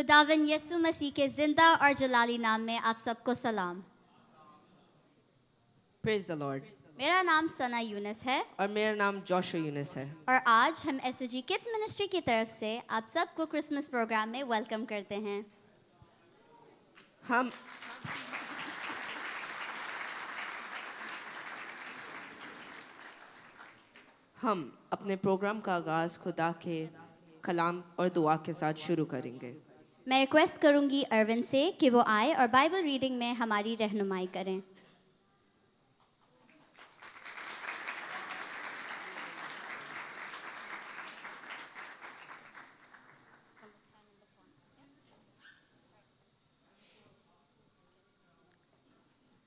खुदावन यसु मसीह के जिंदा और जलाली नाम में आप सबको सलाम। Praise the Lord. मेरा नाम सना यूनिस है और मेरा नाम जोशुआ यूनिस है। और आज हम एसओजी किड्स मिनिस्ट्री की तरफ से आप सबको क्रिसमस प्रोग्राम में वेलकम करते हैं। हम अपने प्रोग्राम का आगाज खुदा के कलाम और दुआ के साथ शुरू करेंगे। मैं रिक्वेस्ट करूंगी अरविंद से कि वो आए और बाइबल रीडिंग में हमारी रहनुमाई करें।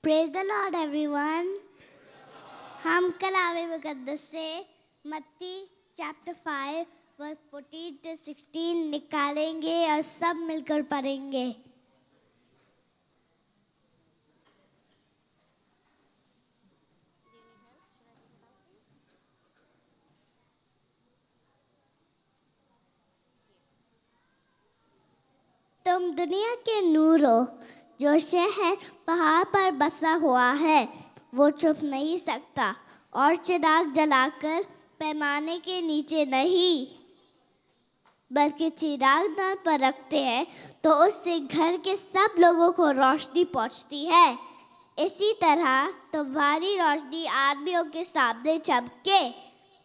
Praise the Lord everyone. हम कलाम मुकद्दस से मत्ती चैप्टर 5 वर्स 14 to 16 निकालेंगे और सब मिलकर पढ़ेंगे। तुम दुनिया के नूर हो। जो शहर पहाड़ पर बसा हुआ है वो छुप नहीं सकता और चिराग जलाकर पैमाने के नीचे नहीं बल्कि चिरागदान पर रखते हैं तो उससे घर के सब लोगों को रोशनी पहुंचती है। इसी तरह तुम्हारी रोशनी आदमियों के सामने चमके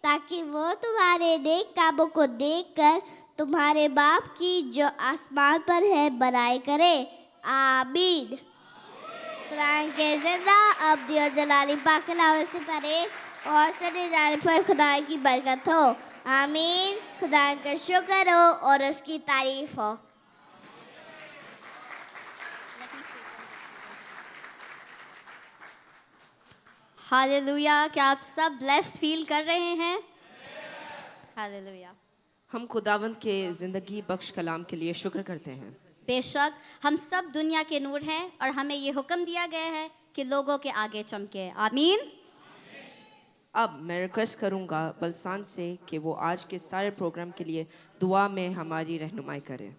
ताकि वो तुम्हारे नेक कामों को देखकर तुम्हारे बाप की जो आसमान पर है बड़ाई करे। आमीन। कुरान के जिंदा अब्दी और जलाली पाक के नाम से पढ़े और सुने जाने पर खुदा की बरकत हो। आमीन। खुदा का शुक्र हो और उसकी तारीफ हो। हालेलुया। क्या आप सब ब्लेस्ड फील कर रहे हैं? हालेलुया। हम खुदावंद के जिंदगी बख्श कलाम के लिए शुक्र करते हैं। बेशक हम सब दुनिया के नूर हैं और हमें ये हुक्म दिया गया है कि लोगों के आगे चमके। आमीन। अब मैं रिक्वेस्ट करूंगा बलसान से कि वो आज के सारे प्रोग्राम के लिए दुआ में हमारी रहनुमाई करें।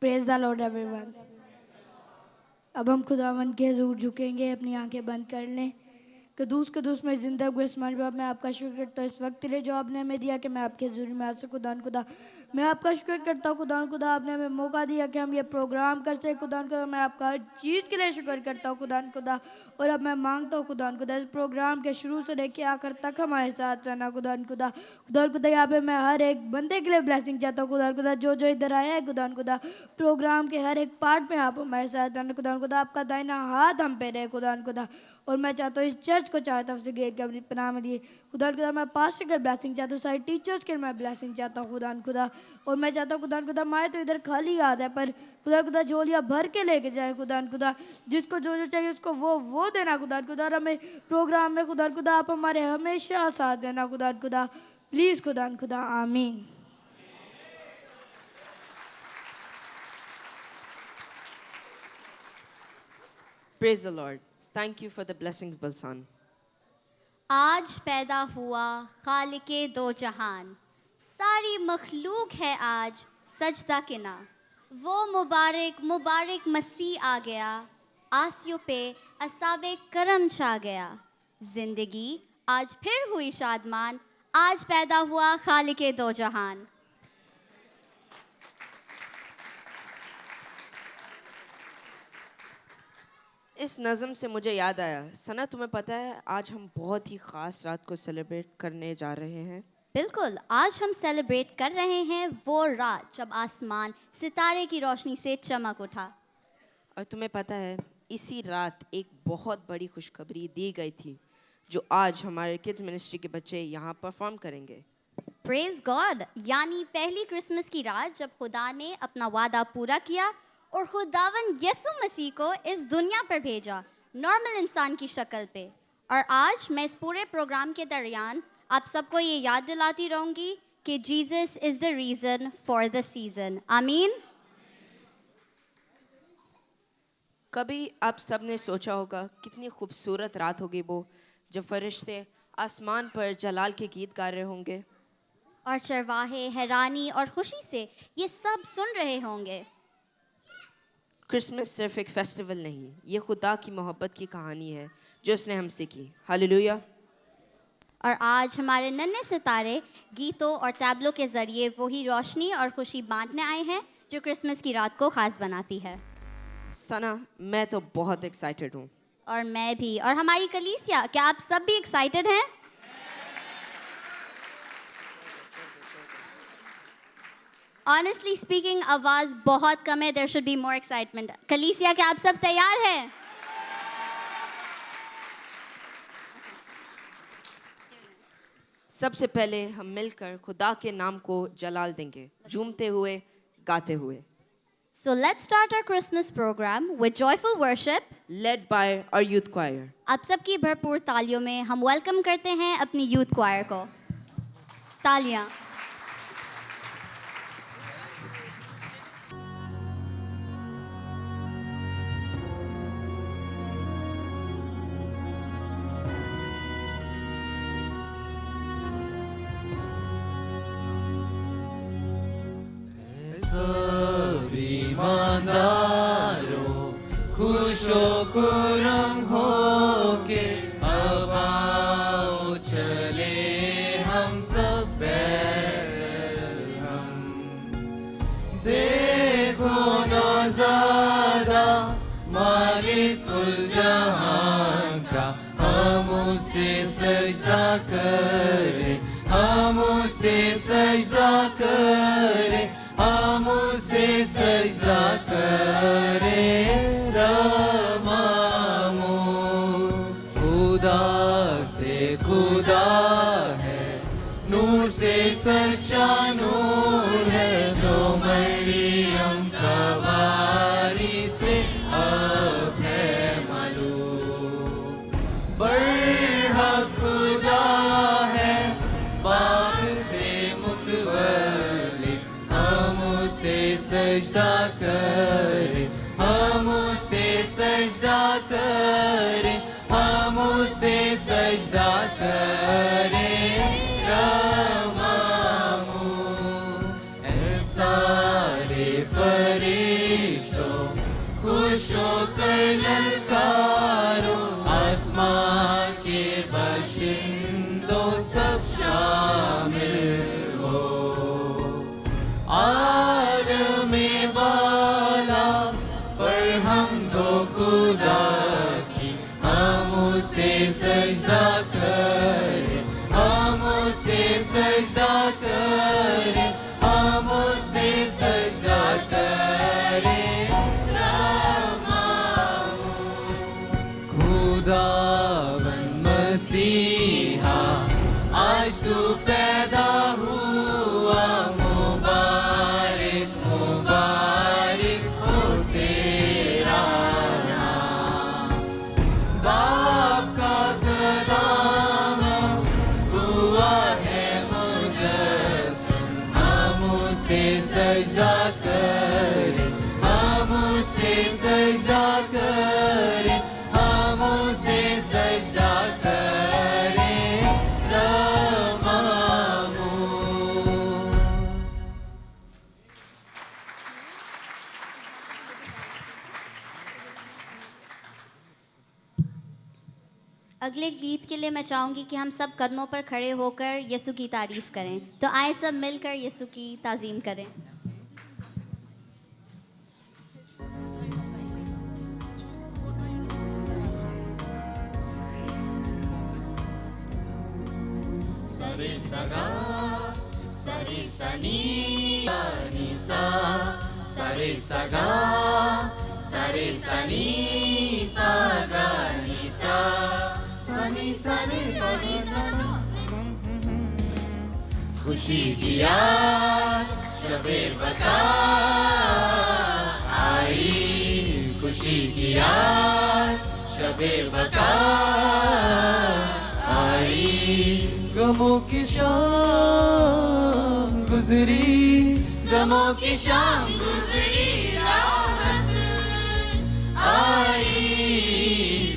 Praise the Lord everyone. अब हम खुदावंद के हुजूर झुकेंगे, अपनी आंखें बंद कर लें। कदूस में जिंदा गुस्मान बाप, मैं आपका शुक्र करता हूँ इस वक्त के लिए जो आपने हमें दिया कि मैं आपके हुजूर में आ सकूं। खुदा मैं आपका शुक्र करता हूँ खुदा आपने हमें मौका दिया कि हम ये प्रोग्राम कर सकें। खुदा मैं आपका हर चीज़ के लिए शुक्र करता हूँ खुदा। और अब मैं मांगता हूँ खुदा इस प्रोग्राम के शुरू से लेके आखिर तक हमारे साथ रहना खुदा यहाँ पे मैं हर एक बंदे के लिए ब्लेसिंग चाहता हूँ खुदा जो इधर आया है खुदा प्रोग्राम के हर एक पार्ट में आप हमारे साथ रहना खुदा आपका दाहिना हाथ हम पे रहे खुदा। और मैं चाहता हूँ इस चर्च को चाहता हूँ घेर के अपनी पनाह में लिए खुदा मैं पास्टर का ब्लेसिंग चाहता हूँ, सारे टीचर्स के मैं ब्लेसिंग चाहता हूँ खुदा। और मैं चाहता हूँ खुदा हमारे तो इधर खाली याद है पर खुदा झोलियाँ भर के लेके जाए खुदा जिसको जो चाहिए उसको वो देना खुदा। हमें प्रोग्राम में खुदा आप हमारे हमेशा साथ देना खुदा प्लीज़ खुदा। आमीन। Praise the Lord. Thank you for the blessings, Balsan. आज पैदा हुआ खालिके दो जहान, सारी मखलूक है आज सजदा किना। वो मुबारक मसीह आ गया, आसियों पे असाबे करम छा गया। जिंदगी आज फिर हुई शादमान, आज पैदा हुआ खालिके दो जहान। इस नज़म से मुझे याद आया सना, तुम्हें पता है आज हम बहुत ही ख़ास रात को सेलिब्रेट करने जा रहे हैं। बिल्कुल, आज हम सेलिब्रेट कर रहे हैं वो रात जब आसमान सितारे की रोशनी से चमक उठा। और तुम्हें पता है इसी रात एक बहुत बड़ी खुशखबरी दी गई थी जो आज हमारे किड्स मिनिस्ट्री के बच्चे यहाँ परफॉर्म करेंगे। Praise God. यानी पहली क्रिसमस की रात जब खुदा ने अपना वादा पूरा किया और खुदावन यसु मसीह को इस दुनिया पर भेजा नॉर्मल इंसान की शक्ल पे। और आज मैं इस पूरे प्रोग्राम के दरमियान आप सबको ये याद दिलाती रहूँगी कि Jesus is the reason for the season. आमीन। कभी आप सब ने सोचा होगा कितनी खूबसूरत रात होगी वो जब फरिश्ते आसमान पर जलाल के गीत गा रहे होंगे और चरवाहे हैरानी और खुशी से ये सब सुन रहे होंगे। क्रिसमस सिर्फ एक फेस्टिवल नहीं, ये खुदा की मोहब्बत की कहानी है जो उसने हमसे की। हालेलुया। और आज हमारे नन्हे सितारे गीतों और टैबलों के ज़रिए वही रोशनी और खुशी बांटने आए हैं जो क्रिसमस की रात को ख़ास बनाती है। सना, मैं तो बहुत एक्साइटेड हूँ। और मैं भी। और हमारी कलीसिया, क्या आप सब भी एक्साइटेड हैं? ऑनेस्टली स्पीकिंग, आवाज़ बहुत कम है। There should be more excitement. कलीसिया, क्या आप सब तैयार हैं? सबसे पहले हम मिलकर खुदा के नाम को जलाल देंगे, झूमते हुए, गाते हुए। So let's start our Christmas program with joyful worship. Led by our youth choir. आप सबकी भरपूर तालियों में हम वेलकम करते हैं अपनी यूथ क्वायर को। तालियां। ईमानदारों खुशो खुरम होके अब आओ चले हम सब हम देखो नज़ारा मालिकुल जहान का, हम उसे सजदा करें, हम उसे सजदा करें, हम उसे सजदा करें। रमामो खुदा से खुदा है, नूर से सच्चा नूर है, जो मरियम का वारिस अब है मालूम। बरहक खुदा है, बाप से मुतवल्लिद, हम उसे सजदा करें, हम उसे सजदा करें, हम उसे सजदा करें। रमामो सारे फरिश्तों खुश होकर ललकारो, आसमां के बाशिंदों सब शामिल हो। आलमे बाला पर हम दो खुदा की, हम उसे सजदा करें, हम उसे सजदा करें, हम उसे सजदा करें। रमामो खुदावन मसीहा आज तू पैदा हुआ, मुबारक मुबारक हो तेरा नाम। बाप का कलाम हुआ है मुजस्सम, हम उसे सजदा करें, हम उसे सजदा करें, हम उसे सजदा करें। रमामो अगले गीत के लिए मैं चाहूँगी कि हम सब कदमों पर खड़े होकर यीशु की तारीफ करें। तो आए सब मिलकर यीशु की ताज़ीम करें। सरे सगा सरे सनी निसा, सरे सगा सरे सनी सागा निसा, फनी सनी फनी खुशी की याद शबे बता आई, खुशी की याद शबे बता आई। गमों की शाम गुजरी, गमों की शाम गुजरी, राहत आई,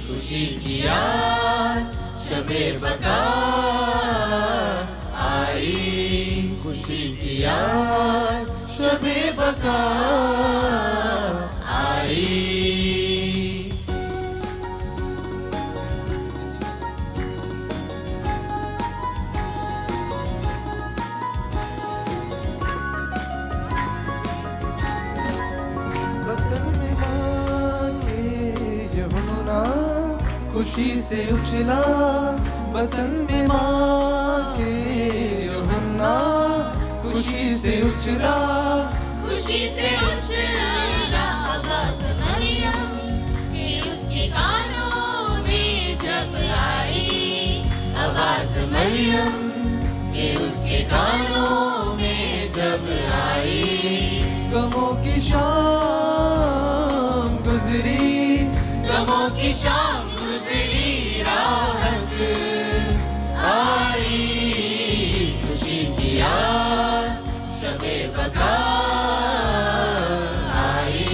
खुशी की याद शबे बका आई खुशी की याद शबे बका आई वतन में माँ के यमुना खुशी से उछला वतन में माँ के यमुना खुशी से उछला खुशी से उछला आवाज मरियम कि उसके कानों में जब आई आवाज मरियम कि उसके कानों में जब आई गमों की शाम गुजरी गमों की शाम गुजरी राहत आई खुशी की याद शबे बका आई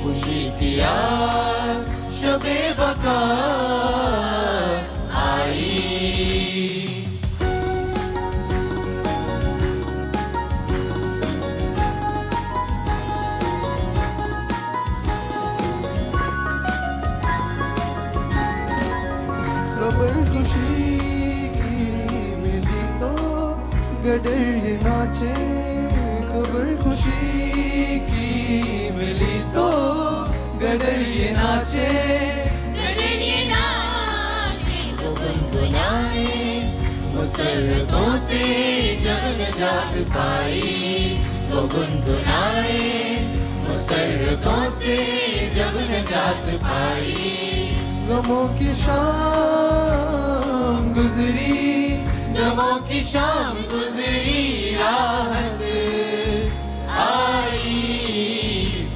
खुशी की याद शबे बका आई खबर खुशी की मिली तो गडर ये नाचे खबर खुशी की मिली तो गडर ये नाचे गगन ये नाचे वो गुनगुनाए मुसर्रतों से जब निजात पाई वो गुनगुनाए मुसर्रतों से जब निजात पाई गमों की शाम गुजरी गमों की शाम गुजरी राहत आई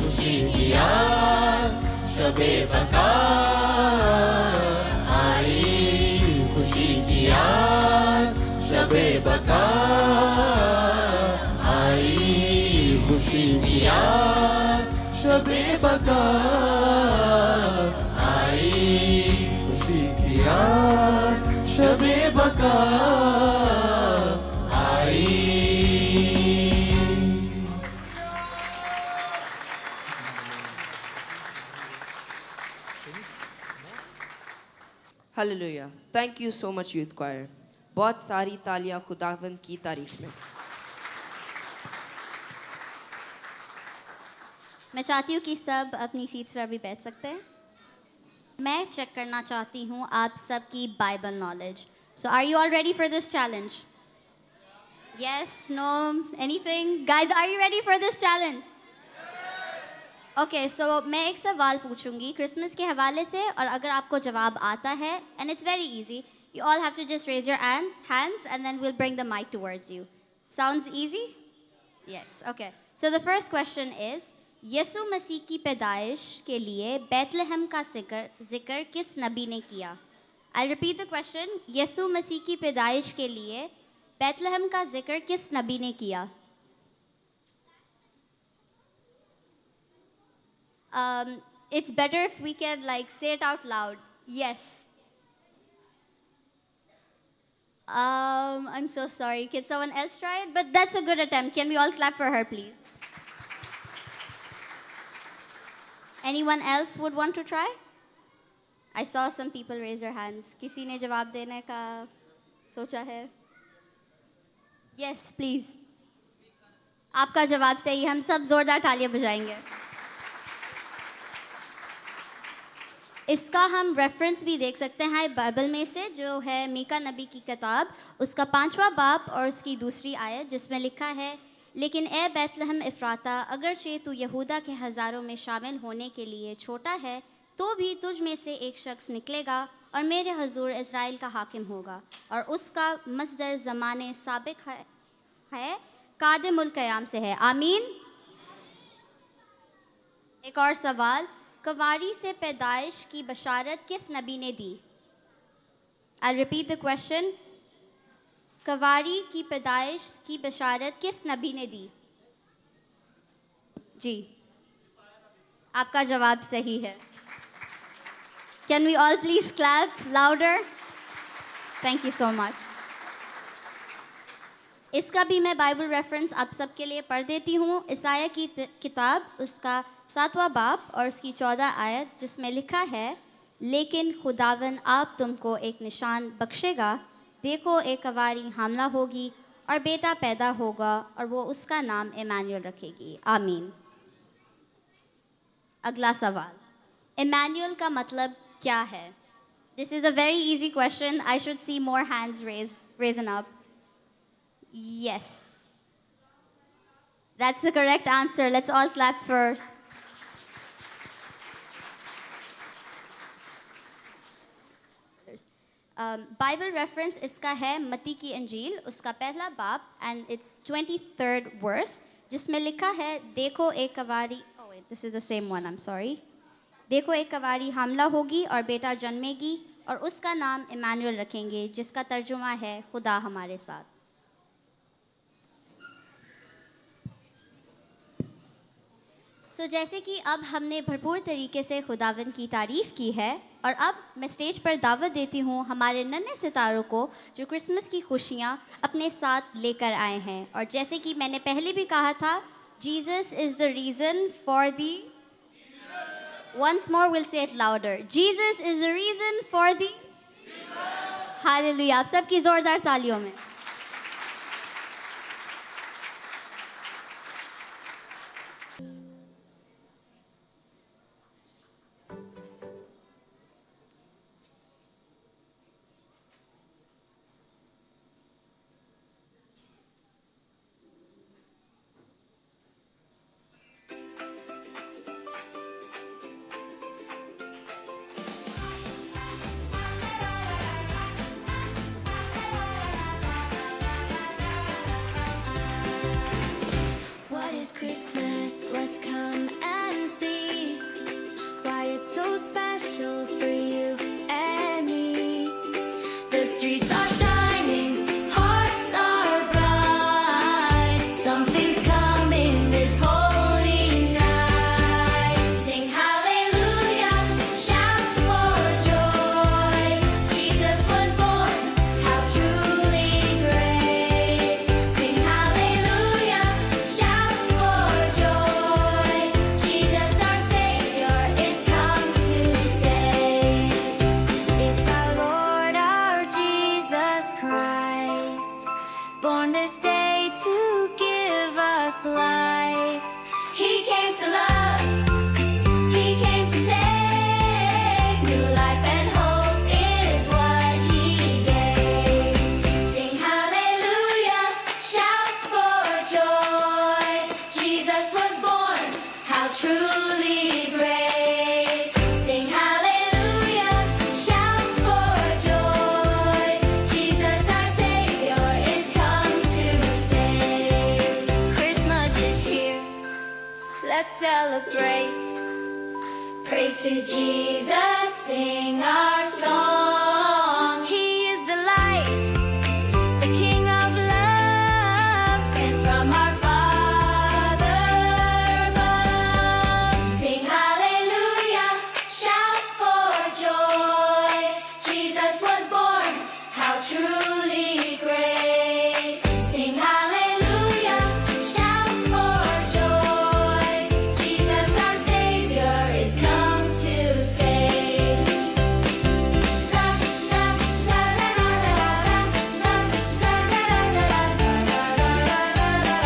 खुशी की याद शबे बका आई खुशी की याद शबे बका आई खुशी की याद शबे बका आई खुशी की याद शबे बका आई hallelujah thank you so much youth choir बहुत सारी तालियां खुदावंद की तारीफ में मैं चाहती हूँ कि सब अपनी सीट्स पर अभी बैठ सकते हैं मैं चेक करना चाहती हूँ आप सबकी Bible knowledge so are you all ready for this challenge yes no anything guys are you ready for this challenge okay so मैं एक सवाल पूछूंगी क्रिसमस के हवाले से और अगर आपको जवाब आता है and it's very easy you all have to just raise your hands and then will bring the mic towards you sounds easy yes okay so the first question is Yesu Masih की पैदाइश के लिए बैतलहम का जिक्र किस नबी ने किया I repeat the question Yesu Masih की पैदाइश के लिए बैतलहम का जिक्र किस नबी ने किया It's better if we can like say it out loud. Yes. I'm so sorry. Can someone else try it? But that's a good attempt. Can we all clap for her, please? Anyone else would want to try? I saw some people raise their hands. किसी ने जवाब देने का सोचा है? Yes, please. आपका जवाब सही है. हम सब जोरदार तालियां बजाएंगे. इसका हम रेफरेंस भी देख सकते हैं बाइबल में से जो है मीका नबी की किताब उसका 5वां बाब और उसकी दूसरी आयत जिसमें लिखा है लेकिन ए बैतलहम इफ्राता अगरचे तू यहूदा के हज़ारों में शामिल होने के लिए छोटा है तो भी तुझ में से एक शख्स निकलेगा और मेरे हजूर इज़राइल का हाकिम होगा और उसका मस्दर ज़माने साबिक है कादिमुल क़याम से है आमीन। एक और सवाल कवारी से पैदाइश की बशारत किस नबी ने दी? आई रिपीट द क्वेश्चन कवारी की पैदाइश की बशारत किस नबी ने दी? जी आपका जवाब सही है। Can we all please clap louder? Thank you so much. इसका भी मैं बाइबल रेफरेंस आप सबके लिए पढ़ देती हूँ। ईसाया की किताब उसका 7वां बाब और उसकी 14 आयत, जिसमें लिखा है, लेकिन खुदावन आप तुमको एक निशान बख्शेगा, देखो एक कवारी हामला होगी और बेटा पैदा होगा और वो उसका नाम इमानुएल रखेगी। आमीन। अगला सवाल, इमानुएल का मतलब क्या है? This is a very easy question. I should see more hands raising up. Yes. That's the correct answer. Let's all clap for. Bible reference इसका है मत्ती की इंजील, उसका पहला बाब and its 23rd verse, जिसमें लिखा है, देखो एक कवारी, oh wait, this is the same one, I'm sorry. देखो एक कवारी हमला होगी और बेटा जन्मेगी और उसका नाम इमानुएल रखेंगे, जिसका तर्जुमा है खुदा हमारे साथ। जैसे कि अब हमने भरपूर तरीके से खुदावन की तारीफ़ की है, और अब मैं स्टेज पर दावत देती हूँ हमारे नन्हे सितारों को जो क्रिसमस की खुशियाँ अपने साथ लेकर आए हैं। और जैसे कि मैंने पहले भी कहा था, Jesus is the reason for the, once more we'll say it louder, Jesus is the reason for the, hallelujah. आप सबकी ज़ोरदार तालियों में। What is Christmas? Let's come and see why it's so special for you and me. The streets are shining, hearts are bright. Something's coming this holy night. Sing hallelujah, shout for joy. Jesus was born, how truly great. Sing hallelujah, shout for joy. Jesus our Savior is come to save. It's our Lord, our Jesus Christ, born this day to give us life. He came to love, He came to save. New life and hope is what He gave. Sing hallelujah, shout for joy. Jesus was born, how truly great. Sing hallelujah, shout for joy. Jesus our Savior is come to save. Christmas is here, let's celebrate. Praise to Jesus, sing our song. He is the light, the King of love, sent from our Father above. Sing hallelujah, shout for joy. Jesus was born, how truly great. Sing hallelujah, shout for joy. Jesus our Savior is come to save. La, la, la, la, la, la, la, la, la, la, la, la, la, la, la.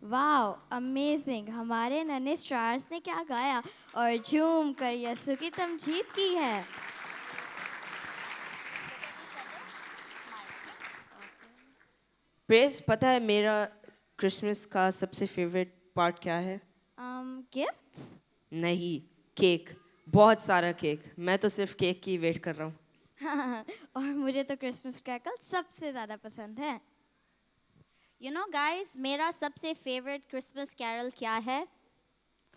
Wow amazing. हमारे नन्हे stars ने क्या गाया और झूम कर यीशु की तमजीद की है। प्रेस, पता है मेरा क्रिसमस का सबसे फेवरेट पार्ट क्या है? गिफ्ट्स? नहीं, केक। बहुत सारा केक। मैं तो सिर्फ केक की वेट कर रहा हूँ। और मुझे तो क्रिसमस क्रैकल सबसे ज़्यादा पसंद है। यू नो गाइस, मेरा सबसे फेवरेट क्रिसमस कैरल क्या है?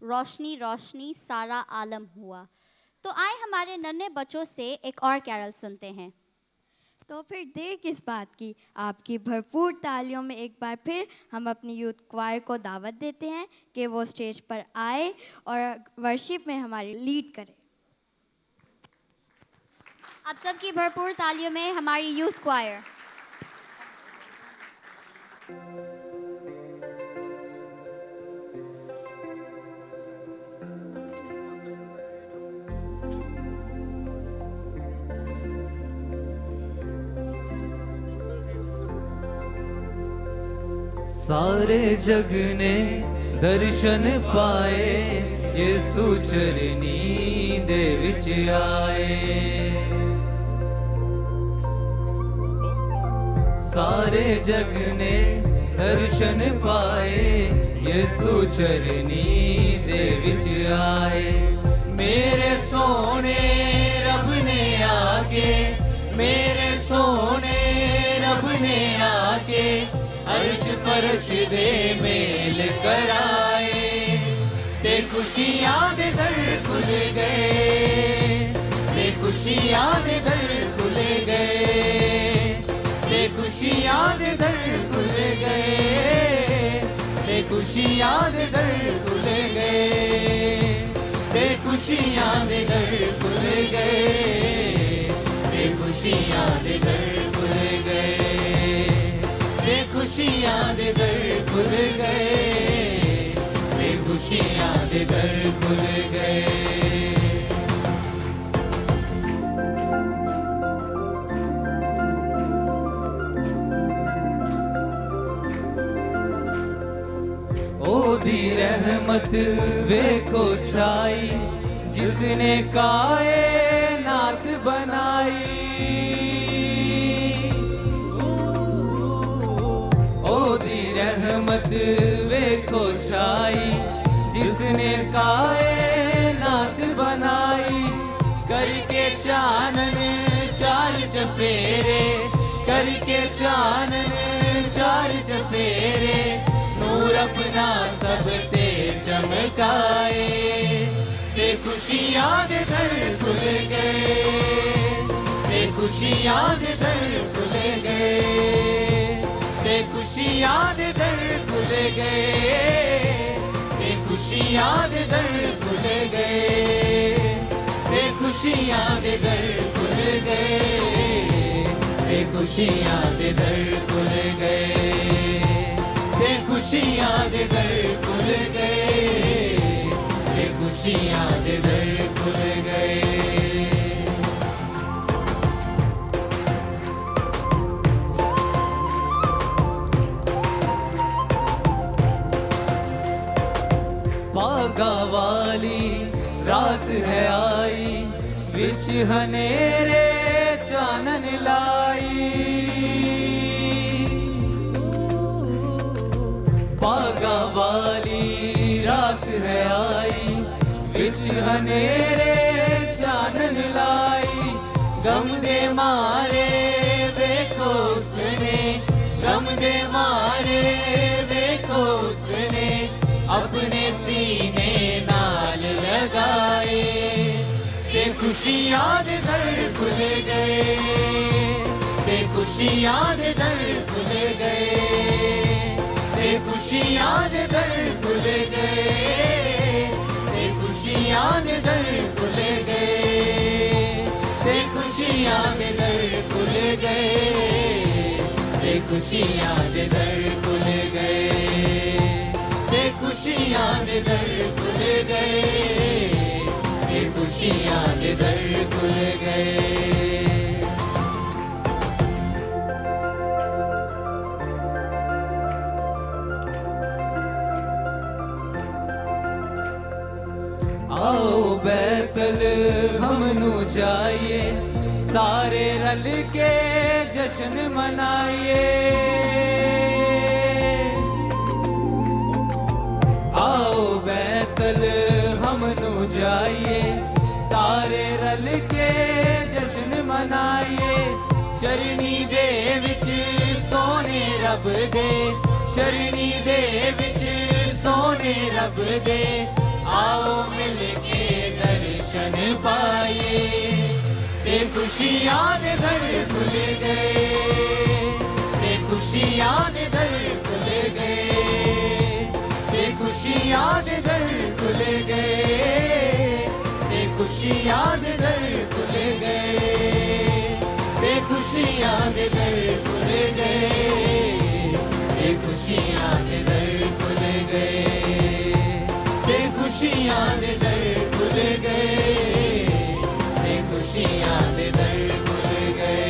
रोशनी रोशनी सारा आलम हुआ। तो आए हमारे नन्हे बच्चों से एक और कैरल सुनते हैं। तो फिर देर किस बात की, आपकी भरपूर तालियों में एक बार फिर हम अपनी यूथ क्वायर को दावत देते हैं कि वो स्टेज पर आए और वर्शिप में हमारी लीड करें। आप सबकी भरपूर तालियों में हमारी यूथ क्वायर। सारे जग ने दर्शन पाए, यीशु चरनी दे विच आए। सारे जग ने दर्शन पाए, यीशु चरनी दे विच आए। मेरे सोने रब ने आके, मेरे सोने रब ने आके अर्श फर्श दे मेल कराए। ते खुशियां दे दर खुल गए, ते खुशियां दे दर खुल गए, ते खुशियां दे दर खुल गए, ते खुशियां दे दर खुल गए, ते खुशियां दे दर खुल गए, ते खुशियां दे दर खुल गए, ते खुशियां दे दर खुल गए, ते खुशियां दे दर खुल गए। ओदी रहमत वेखो छाई, जिसने कायनात बनाई। ओदी रहमत वेखो छाई, जिसने कायनात बनाई। करके चानन चार चफेरे, करके चानन चार चफेरे, नूर अपना सब ते चमकाए। ते खुशियां दे दर खुल गए, ते खुशियां दे दर खुल गए, ते खुशियां दे दर खुल गए, ते खुशियां दे दर खुल गए, ते खुशियां दे दर खुल गए, ते खुशियां दे दर खुल गए, ते खुशियां दे दर खुल गए, ते खुशियां दे दर खुल गए। पागा वाली रात है आई, विच हनेरे चानन लाई। पागा वाली रात है आई, विच हनेरे चानन लाई। गम दे मारे वेखो उसने, गम दे मारे वेखो उसने, अपने सीने नाल लगाए। ते खुशियां दे दर खुल गए, ते खुशियां दे दर खुल गए, ते खुशियां दे दर खुल गए, ते खुशियां दे दर खुल गए, ते खुशियां दे दर खुल गए, ते खुशियां दे दर खुल गए, ते खुशियां दे दर खुल गए, ते खुशियां दे दर खुल गए। आओ बैतल हमनू जाइए, सारे रल के जश्न मनाइए। आओ बैतल हमनू जाइए, सारे रल के जश्न मनाइए। चरनी दे विच सोने रब दे, चरनी दे विच सोने रब दे, आओ मिल के दर्शन दर्शन पाए, बेखुशियाँ दे दर खुल गए, बेखुशियाँ दे दर खुल गए, बेखुशियाँ दे दर खुल गए, बेखुशियाँ दे दर खुल गए, बेखुशियाँ दे दर खुल गए, बेखुशियाँ दे दर खुल गए, बेखुशियाँ दे दर खुल गए, बेखुशियाँ दे दर खुल गए।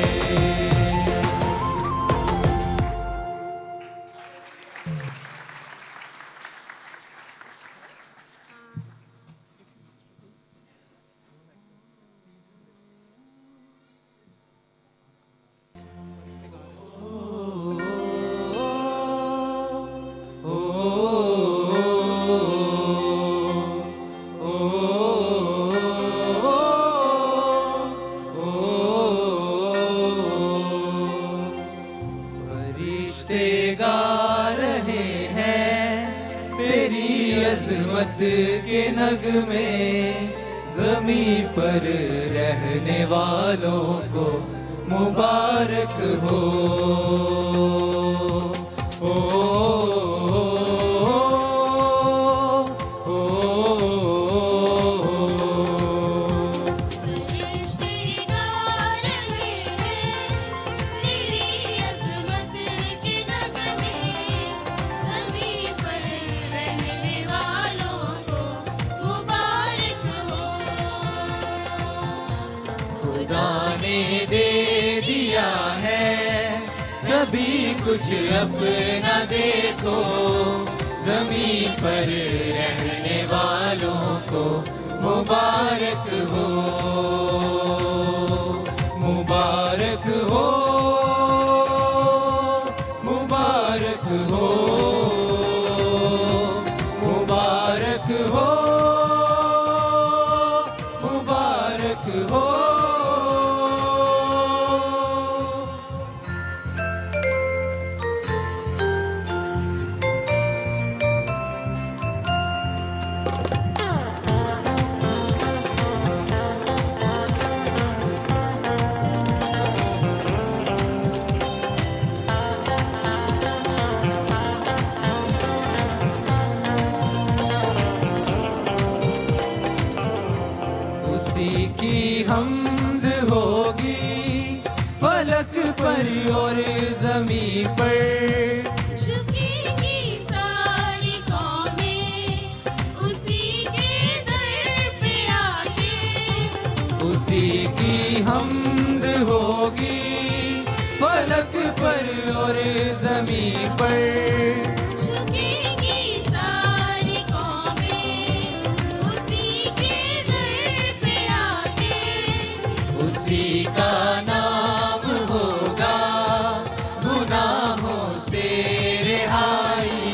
फरिश्ते गा रहे हैं तेरी अज़मत के नगमे, ज़मीं पर रहने वालों को मुबारक हो। ओ, फरिश्ते गा रहे हैं तेरी अज़मत के नगमे, ज़मीं पर रहने वालों को मुबारक हो। खुदा ने दे दिया है सभी कुछ अपना, देखो ज़मीं पर रहने वालों को मुबारक हो, मुबारक हो, मुबारक हो, मुबारक हो, मुबारक हो। उसी की हम्द होगी फलक पर और ज़मीं पर, झुकेगी सारी कौमें उसी के दर पे आके, उसी की हम्द होगी फलक पर और ज़मीं पर, झुकेगी सारी कौमें उसी के दर पे आके, उसी का नाम होगा गुनाहों से रिहाई,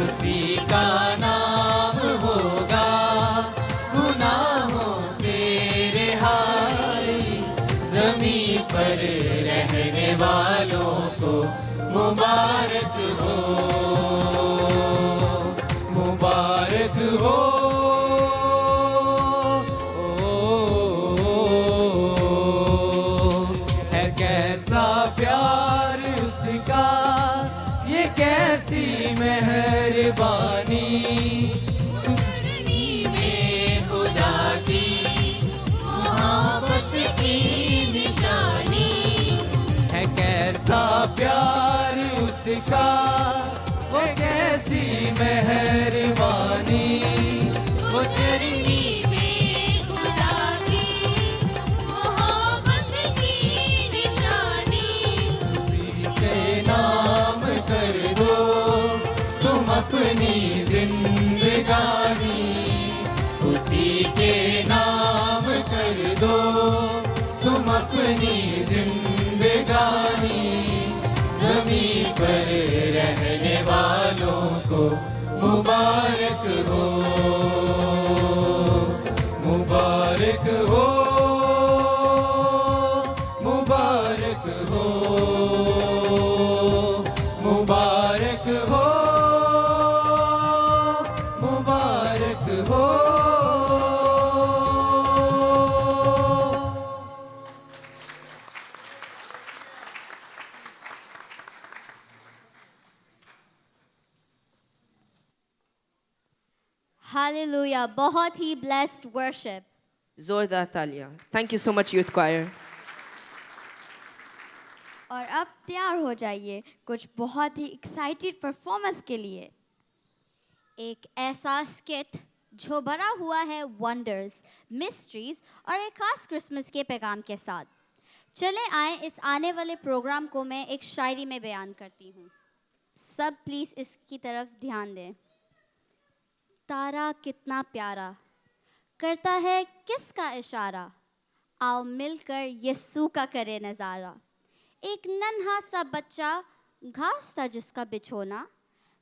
उसी का नाम होगा गुनाहों से रिहाई, ज़मीं पर रहने वालों को मुबारक हो, मुबारक हो। है कैसा प्यार उसका, ये कैसी मेहरबानी, धरनी में खुदा की मोहब्बत की निशानी, है कैसा प्यार उसका, वो कैसी मेहरबानी, वो धरनी में खुदा की मोहब्बत की निशानी, के नाम कर दो तुम अपनी जिंदगानी, उसी के नाम कर दो तुम अपनी जिंदगानी, ज़मीं पर रहने वालों को मुबारक हो, मुबारक हो, मुबारक हो, मुबारक हो, मुबारक हो। हालेलुया, बहुत ही ब्लेस्ड वर्शिप। जोरदार तालियां। Thank you so much youth choir. और अब तैयार हो जाइए कुछ बहुत ही एक्साइटेड परफॉर्मेंस के लिए। एक ऐसा स्किट जो भरा हुआ है वंडर्स, मिस्ट्रीज और एक खास क्रिसमस के पैगाम के साथ। चले आए इस आने वाले प्रोग्राम को मैं एक शायरी में बयान करती हूँ। सब प्लीज़ इसकी तरफ ध्यान दें। तारा कितना प्यारा करता है किसका इशारा, आओ मिलकर यीशु का करे नज़ारा। एक नन्हा सा बच्चा घास था जिसका बिछोना,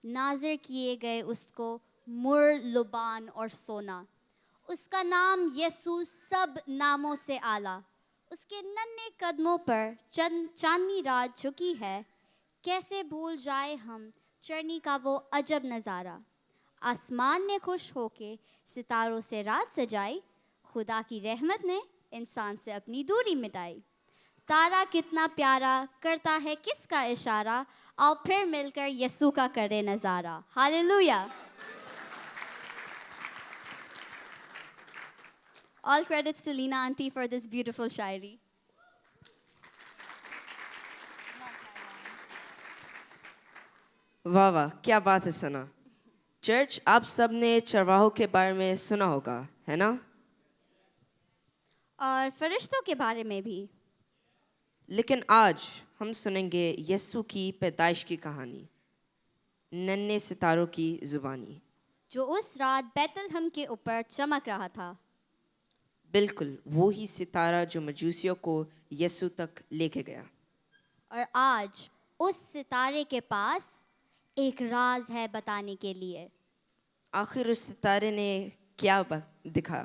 नाज़िर किए गए उसको मुर लुबान और सोना। उसका नाम यीशु सब नामों से आला, उसके नन्हे कदमों पर चांदनी रात झुकी है। कैसे भूल जाए हम चरनी का वो अजब नज़ारा। आसमान ने खुश होके सितारों से रात सजाई, खुदा की रहमत ने इंसान से अपनी दूरी मिटाई। तारा कितना प्यारा करता है किसका इशारा, आओ फिर मिलकर यीशु का करे नज़ारा। Hallelujah. All credits to Lina Auntie for this beautiful शायरी। वाह वाह, क्या बात है सना। चर्च, आप सब ने चरवाहों के बारे में सुना होगा, है ना? और फरिश्तों के बारे में भी। लेकिन आज हम सुनेंगे यीशु की पैदाइश की कहानी, नन्हे सितारों की जुबानी। जो उस रात बैतलहम के ऊपर चमक रहा था। बिल्कुल वो ही सितारा जो मजूसियों को यीशु तक लेके गया। और आज उस सितारे के पास एक राज है बताने के लिए। आखिर उस सितारे ने क्या दिखा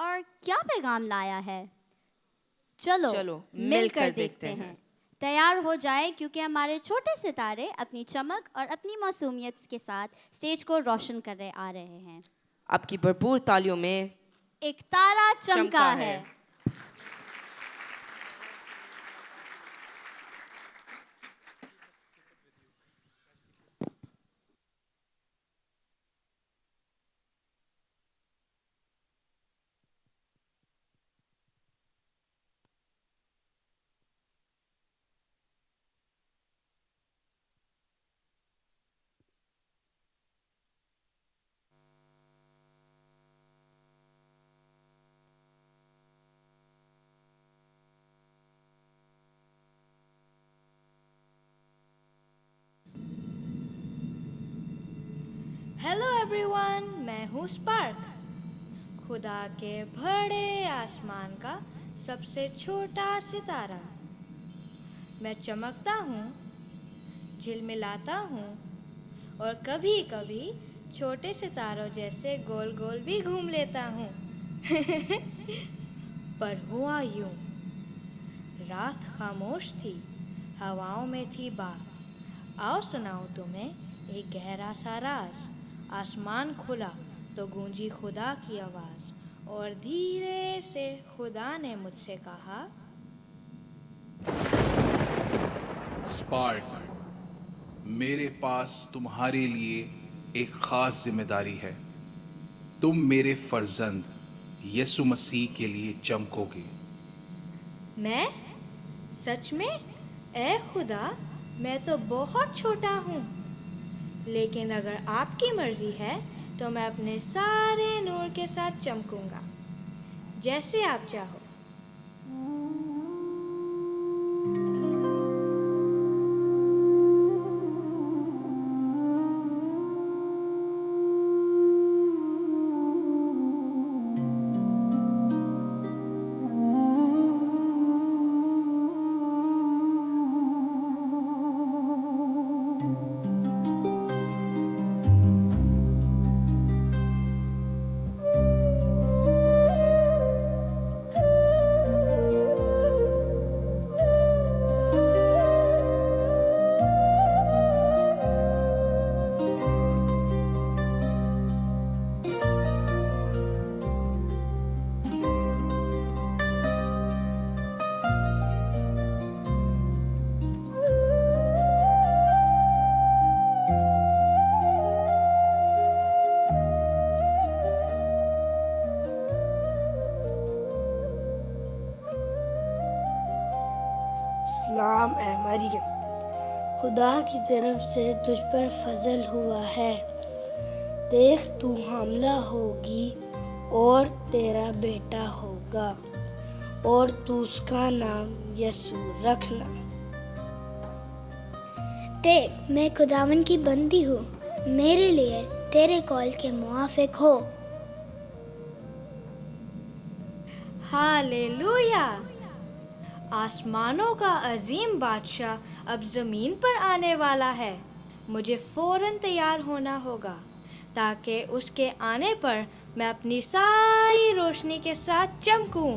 और क्या पैगाम लाया है, चलो चलो मिलकर देखते हैं। तैयार हो जाए क्योंकि हमारे छोटे सितारे अपनी चमक और अपनी मासूमियत के साथ स्टेज को रोशन कर रहे आ रहे हैं। आपकी भरपूर तालियों में एक तारा चमका चमका है। है। हेलो एवरीवन, मैं हूँ स्पार्क, खुदा के बड़े आसमान का सबसे छोटा सितारा। मैं चमकता हूँ, झिलमिलाता हूँ और कभी कभी छोटे सितारों जैसे गोल गोल भी घूम लेता हूँ। पर हुआ यूं, रात खामोश थी, हवाओं में थी बात। आओ सुनाऊं तुम्हें एक गहरा सा राज। आसमान खुला तो गूंजी खुदा की आवाज़ और धीरे से खुदा ने मुझसे कहा, स्पार्क, मेरे पास तुम्हारे लिए एक खास जिम्मेदारी है। तुम मेरे फर्जंद यीशु मसीह के लिए चमकोगे। मैं? सच में? ए खुदा, मैं तो बहुत छोटा हूँ, लेकिन अगर आपकी मर्जी है तो मैं अपने सारे नूर के साथ चमकूंगा, जैसे आप चाहो। खुदा की तरफ से तुझ पर फजल हुआ है। देख तू हमला होगी और तेरा बेटा होगा और तू उसका नाम यसू रखना। देख मैं खुदावन की बंदी हूँ, मेरे लिए तेरे कॉल के मुआफिक हो। हालेलुया! आसमानों का अजीम बादशाह अब ज़मीन पर आने वाला है। मुझे फ़ौरन तैयार होना होगा ताकि उसके आने पर मैं अपनी सारी रोशनी के साथ चमकूं।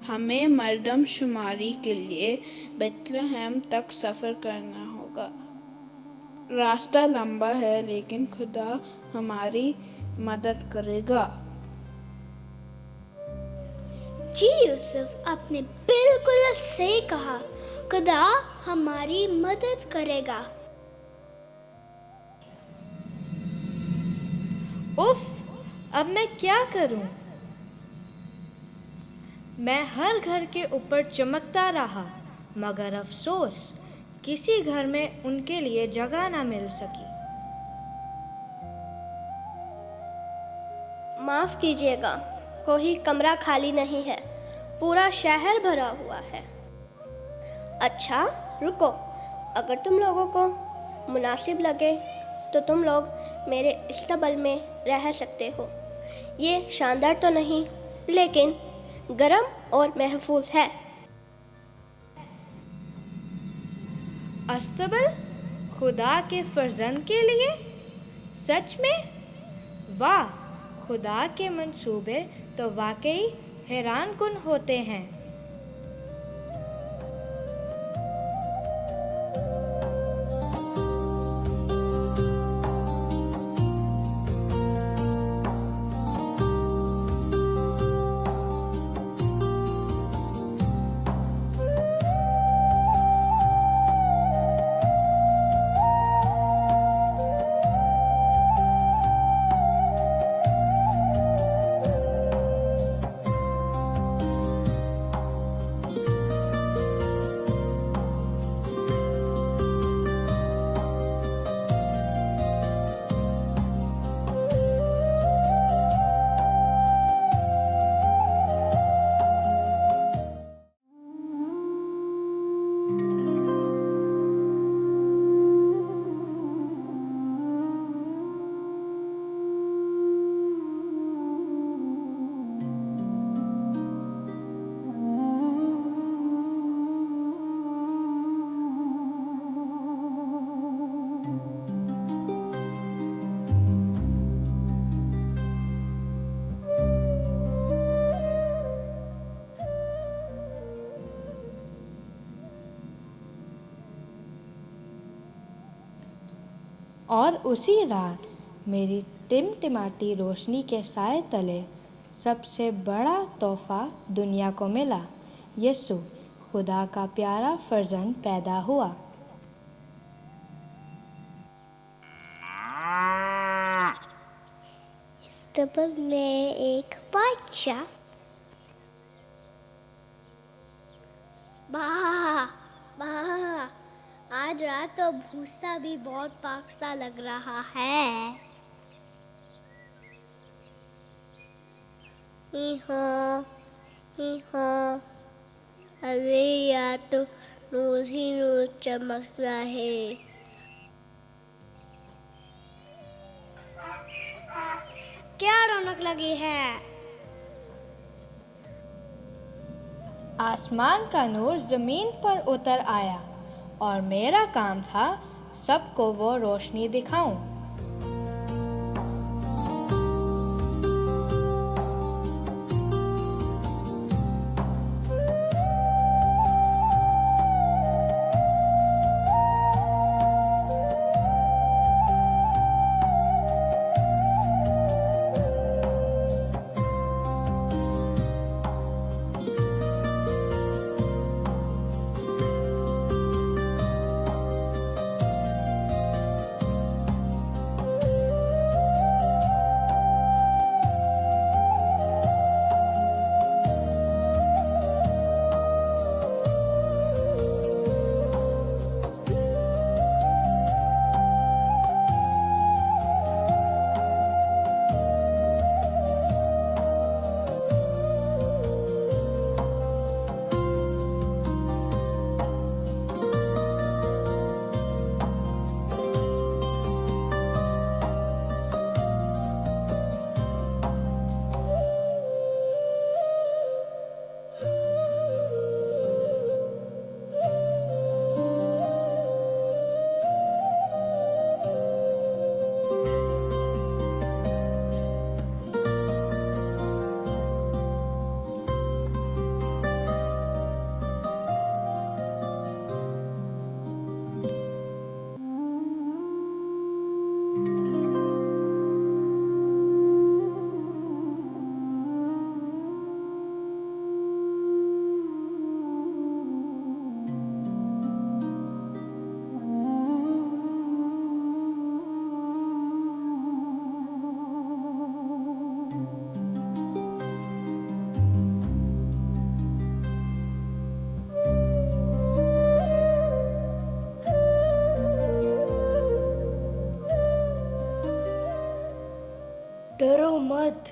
हमें मर्दमशुमारी के लिए बेथलेहम तक सफ़र करना होगा। रास्ता लंबा है लेकिन खुदा हमारी मदद करेगा। जी यूसुफ, आपने बिल्कुल सही कहा, खुदा हमारी मदद करेगा। उफ, अब मैं क्या करूं? मैं हर घर के ऊपर चमकता रहा, मगर अफसोस किसी घर में उनके लिए जगह ना मिल सकी। माफ़ कीजिएगा, कोई कमरा खाली नहीं है, पूरा शहर भरा हुआ है। अच्छा रुको, अगर तुम लोगों को मुनासिब लगे तो तुम लोग मेरे इस्तबल में रह सकते हो। ये शानदार तो नहीं लेकिन गरम और महफूज है। अस्तबल खुदा के फर्जंद के लिए? सच में? वाह, खुदा के मंसूबे तो वाकई हैरान कुन होते हैं। और उसी रात मेरी टिमटिमाती रोशनी के साए तले सबसे बड़ा तोहफा दुनिया को मिला। यीशु खुदा का प्यारा फर्जंद पैदा हुआ। इस्तबल में एक बादशाह। वाह वाह, आज रात तो भूसा भी बहुत पाक सा लग रहा है। ही हो, अरे यार तो नूर ही नूर चमक रहा है। क्या रौनक लगी है। आसमान का नूर ज़मीन पर उतर आया और मेरा काम था सबको वो रोशनी दिखाऊं। डरो मत,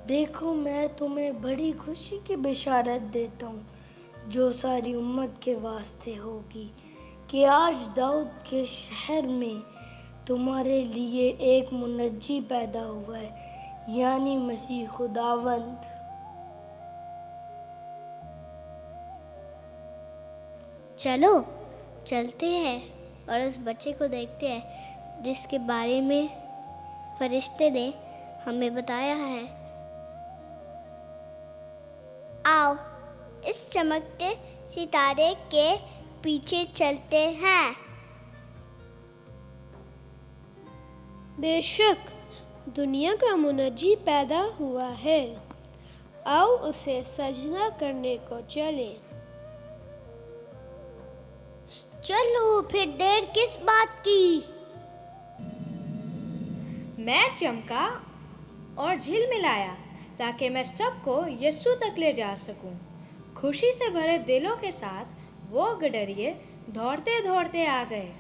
देखो मैं तुम्हें बड़ी खुशी की बिशारत देता हूँ जो सारी उम्मत के वास्ते होगी कि आज दाऊद के शहर में तुम्हारे लिए एक मुनज्जी पैदा हुआ है, यानी मसीह खुदावंद। चलो चलते हैं और उस बच्चे को देखते हैं जिसके बारे में फरिश्ते ने हमें बताया है। आओ इस चमकते सितारे के पीछे चलते हैं। बेशक दुनिया का मुनज्जी पैदा हुआ है, आओ उसे सजना करने को चलें। चलो फिर देर किस बात की। मैं चमका और झिलमिलाया ताकि मैं सबको यीशु तक ले जा सकूं। खुशी से भरे दिलों के साथ वो गडरिये दौड़ते दौड़ते आ गए।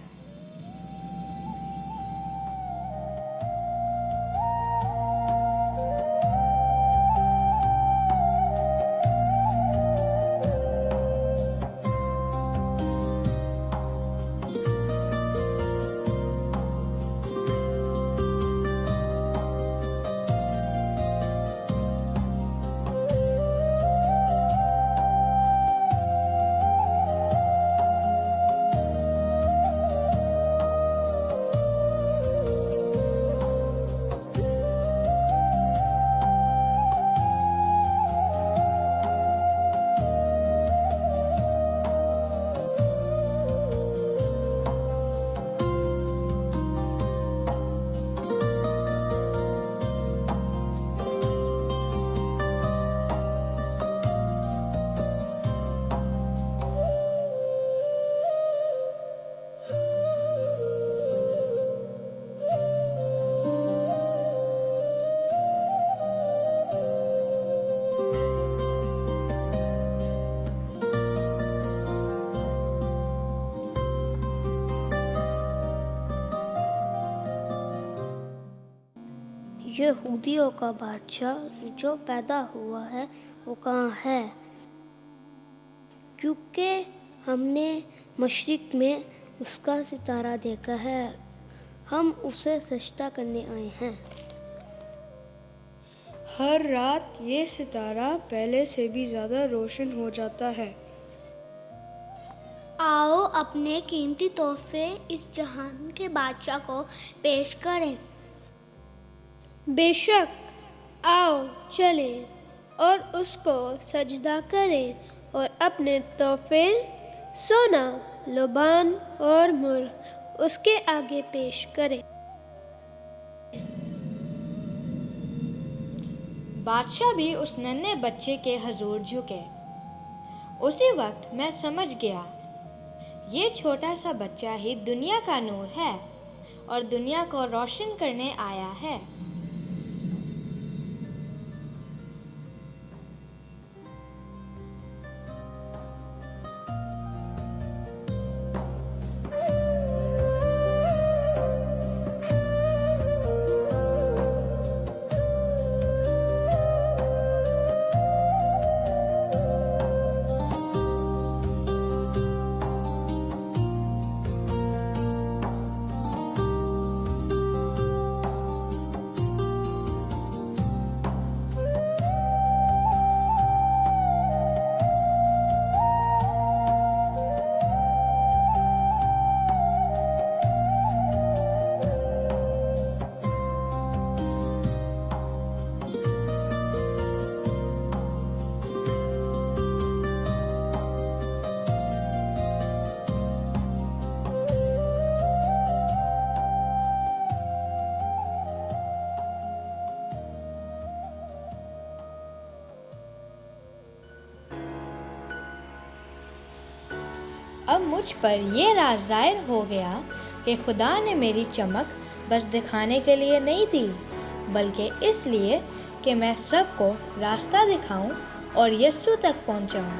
यहूदियों का बादशाह जो पैदा हुआ है वो कहाँ है? क्योंकि हमने मशरिक में उसका सितारा देखा है, हम उसे सजदा करने आए हैं। हर रात ये सितारा पहले से भी ज़्यादा रोशन हो जाता है। आओ अपने कीमती तोहफे इस जहान के बादशाह को पेश करें। बेशक, आओ चलें और उसको सजदा करें और अपने तोहफे सोना, लुबान और मुर उसके आगे पेश करें। बादशाह भी उस नन्हे बच्चे के हजूर झुके। उसी वक्त मैं समझ गया, ये छोटा सा बच्चा ही दुनिया का नूर है और दुनिया को रोशन करने आया है। अब मुझ पर ये राज जाहिर हो गया कि खुदा ने मेरी चमक बस दिखाने के लिए नहीं दी, बल्कि इसलिए कि मैं सबको रास्ता दिखाऊं और यीशु तक पहुंचाऊं।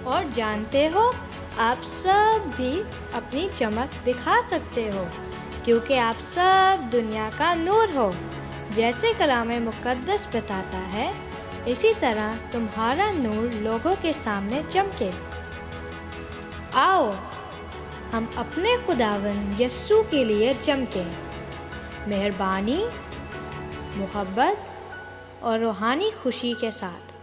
और जानते हो, आप सब भी अपनी चमक दिखा सकते हो, क्योंकि आप सब दुनिया का नूर हो। जैसे कलाम मुक़द्दस बताता है, इसी तरह तुम्हारा नूर लोगों के सामने चमके। आओ हम अपने खुदावन यीशु के लिए चमकें, मेहरबानी, मोहब्बत और रूहानी खुशी के साथ,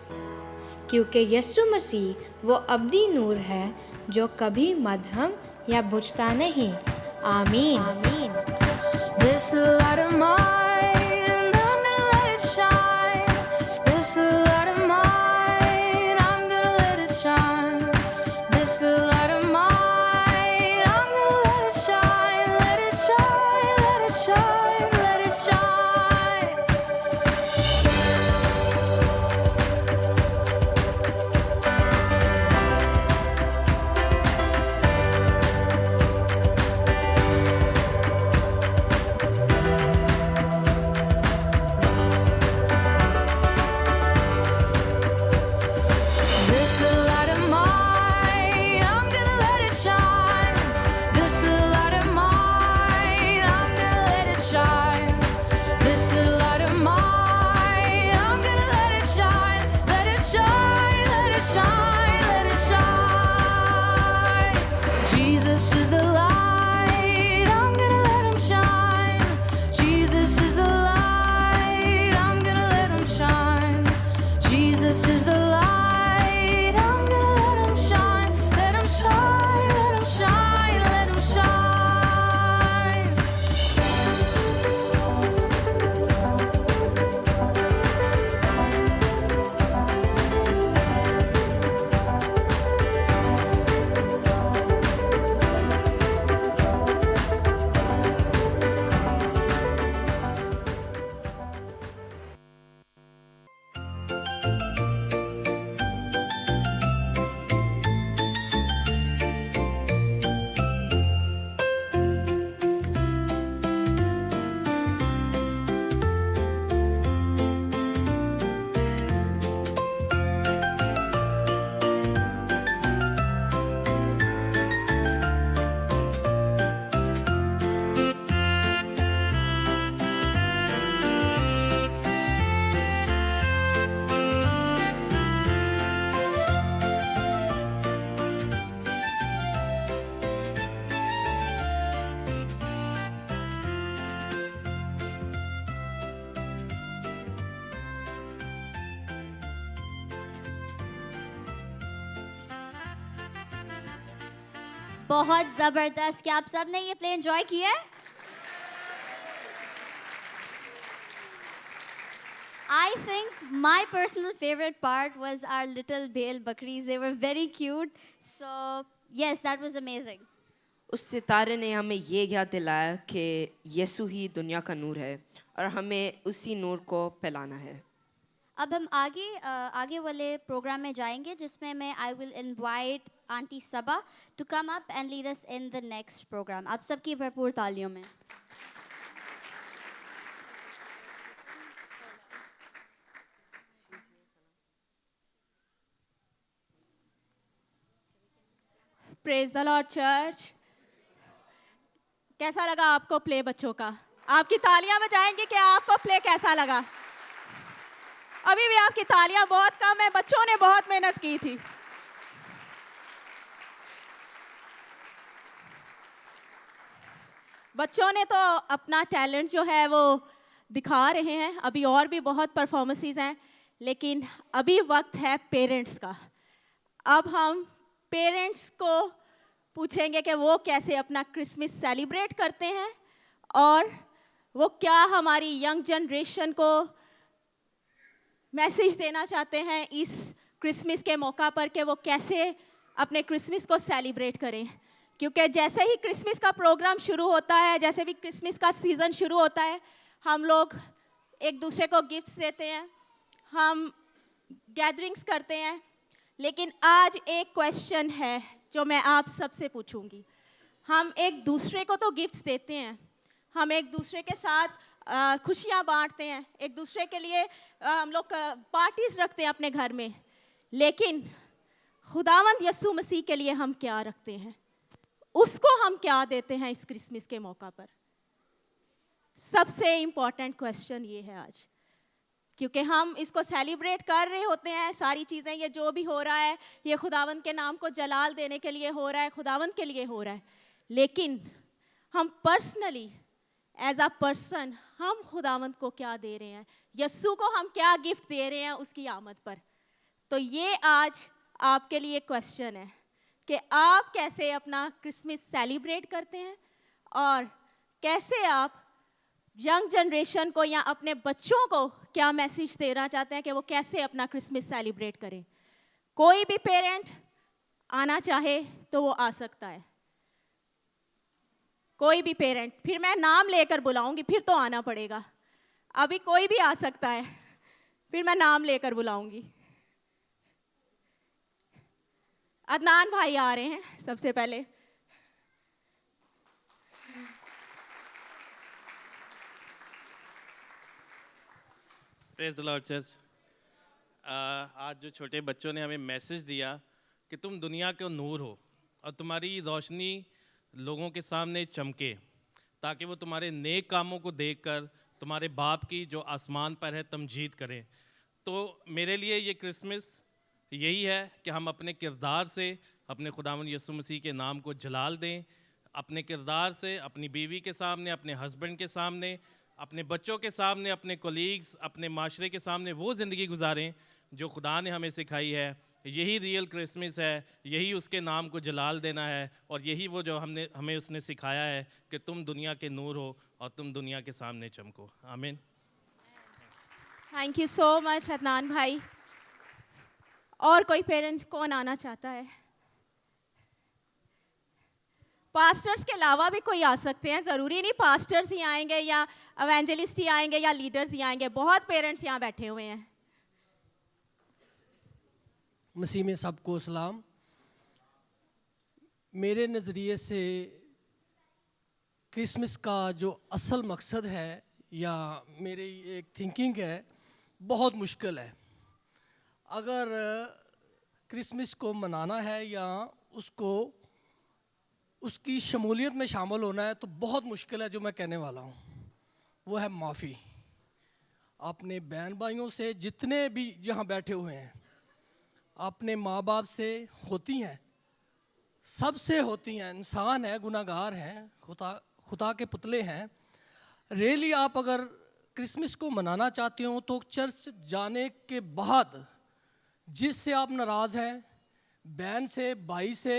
क्योंकि यीशु मसीह वो अब्दी नूर है जो कभी मध्यम या बुझता नहीं। आमीन। आमीन। This the light of mine, I'm gonna let it shine. This the light of mine, I'm gonna let it shine. This the light of mine, I'm gonna let it shine. Let it shine, let it shine, let it shine. बहुत ज़बरदस्त। क्या आप सब ने ये play enjoy किया है? I think my personal favorite part was our little Bale Bakris. They were very cute. So yes, that was amazing. उस सितारे ने हमें ये याद दिलाया कि यीशु ही दुनिया का नूर है और हमें उसी नूर को फैलाना है। अब हम आगे वाले प्रोग्राम में जाएंगे जिसमें मैं I will invite aunty Saba to come up and lead us in the next program. आप सबकी भरपूर तालियों में। Praise the Lord church. कैसा लगा आपको प्ले बच्चों का? आपकी तालियां बजाएंगे कि आपको प्ले कैसा लगा? अभी भी आपकी तालियां बहुत कम है, बच्चों ने बहुत मेहनत की थी। बच्चों ने तो अपना टैलेंट जो है वो दिखा रहे हैं, अभी और भी बहुत परफॉर्मेंसेस हैं, लेकिन अभी वक्त है पेरेंट्स का। अब हम पेरेंट्स को पूछेंगे कि वो कैसे अपना क्रिसमस सेलिब्रेट करते हैं और वो क्या हमारी यंग जनरेशन को मैसेज देना चाहते हैं इस क्रिसमस के मौका पर कि वो कैसे अपने क्रिसमस को सेलिब्रेट करें। क्योंकि जैसे ही क्रिसमस का प्रोग्राम शुरू होता है, जैसे भी क्रिसमस का सीज़न शुरू होता है, हम लोग एक दूसरे को गिफ्ट्स देते हैं, हम गैदरिंग्स करते हैं। लेकिन आज एक क्वेश्चन है जो मैं आप सबसे पूछूंगी। हम एक दूसरे को तो गिफ्ट्स देते हैं, हम एक दूसरे के साथ खुशियाँ बांटते हैं, एक दूसरे के लिए हम लोग पार्टीज रखते हैं अपने घर में, लेकिन खुदावंद यीशु मसीह के लिए हम क्या रखते हैं? उसको हम क्या देते हैं इस क्रिसमस के मौका पर? सबसे इम्पॉर्टेंट क्वेश्चन ये है आज, क्योंकि हम इसको सेलिब्रेट कर रहे होते हैं। सारी चीज़ें, ये जो भी हो रहा है, ये खुदावंद के नाम को जलाल देने के लिए हो रहा है, खुदावंद के लिए हो रहा है। लेकिन हम पर्सनली एज अ पर्सन हम खुदावंद को क्या दे रहे हैं? यस्सु को हम क्या गिफ्ट दे रहे हैं उसकी आमद पर? तो ये आज आपके लिए क्वेश्चन है कि आप कैसे अपना क्रिसमस सेलिब्रेट करते हैं और कैसे आप यंग जनरेशन को या अपने बच्चों को क्या मैसेज देना चाहते हैं कि वो कैसे अपना क्रिसमस सेलिब्रेट करें। कोई भी पेरेंट आना चाहे तो वो आ सकता है, कोई भी पेरेंट। फिर मैं नाम लेकर बुलाऊंगी, फिर तो आना पड़ेगा। अभी कोई भी आ सकता है, फिर मैं नाम लेकर बुलाऊंगी। अदनान भाई आ रहे हैं सबसे पहले। Praise the Lord church. आज जो छोटे बच्चों ने हमें मैसेज दिया कि तुम दुनिया के नूर हो और तुम्हारी रोशनी लोगों के सामने चमके, ताकि वो तुम्हारे नेक कामों को देखकर तुम्हारे बाप की जो आसमान पर है तमजीद करें। तो मेरे लिए ये क्रिसमस यही है कि हम अपने किरदार से अपने खुदावंद यीशु मसीह के नाम को जलाल दें, अपने किरदार से अपनी बीवी के सामने, अपने हस्बैंड के सामने, अपने बच्चों के सामने, अपने कोलीग्स, अपने माशरे के सामने वो ज़िंदगी गुजारें जो खुदा ने हमें सिखाई है। यही रियल क्रिसमस है, यही उसके नाम को जलाल देना है, और यही वो जो हमें उसने सिखाया है कि तुम दुनिया के नूर हो और तुम दुनिया के सामने चमको। आमीन। Thank you so much Adnan भाई। और कोई पेरेंट कौन आना चाहता है? पास्टर्स के अलावा भी कोई आ सकते हैं, ज़रूरी नहीं पास्टर्स ही आएंगे या एवेंजलिस्ट ही आएंगे या लीडर्स ही आएंगे। बहुत पेरेंट्स यहाँ बैठे हुए हैं। मसीह में सबको सलाम। मेरे नज़रिए से क्रिसमस का जो असल मकसद है या मेरी एक थिंकिंग है, बहुत मुश्किल है। अगर क्रिसमस को मनाना है या उसको उसकी शमूलियत में शामिल होना है तो बहुत मुश्किल है। जो मैं कहने वाला हूँ वो है माफ़ी। अपने बहन भाइयों से, जितने भी यहाँ बैठे हुए हैं, अपने माँ बाप से होती हैं, सबसे होती हैं। इंसान है, गुनाहगार हैं, खुदा के पुतले हैं। रियली आप अगर क्रिसमस को मनाना चाहते हो तो चर्च जाने के बाद जिससे आप नाराज़ हैं, बहन से, भाई से,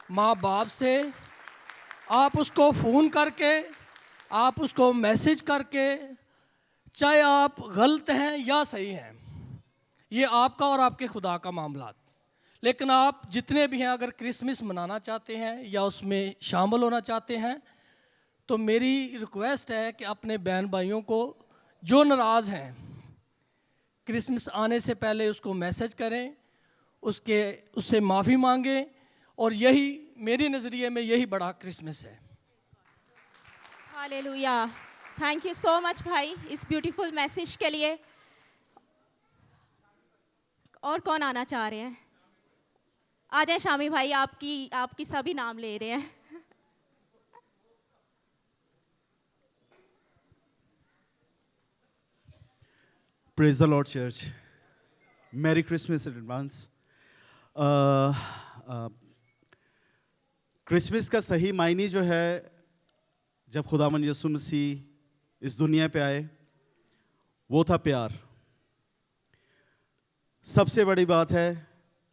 माँ बाप से, आप उसको फ़ोन करके, आप उसको मैसेज करके, चाहे आप गलत हैं या सही हैं, ये आपका और आपके खुदा का मामला। लेकिन आप जितने भी हैं, अगर क्रिसमस मनाना चाहते हैं या उसमें शामिल होना चाहते हैं, तो मेरी रिक्वेस्ट है कि अपने बहन भाइयों को जो नाराज़ हैं, क्रिसमस आने से पहले उसको मैसेज करें, उससे माफ़ी मांगें, और यही मेरे नज़रिए में यही बड़ा क्रिसमस है। Hallelujah. Thank you so much भाई इस ब्यूटीफुल मैसेज के लिए। और कौन आना चाह रहे हैं? आ जाए शामी भाई, आपकी सभी नाम ले रहे हैं। Praise the Lord, church. Merry Christmas in advance. Christmas का सही मायने जो है, जब खुदावन यीशु मसीह इस दुनिया पे आए, वो था प्यार। सबसे बड़ी बात है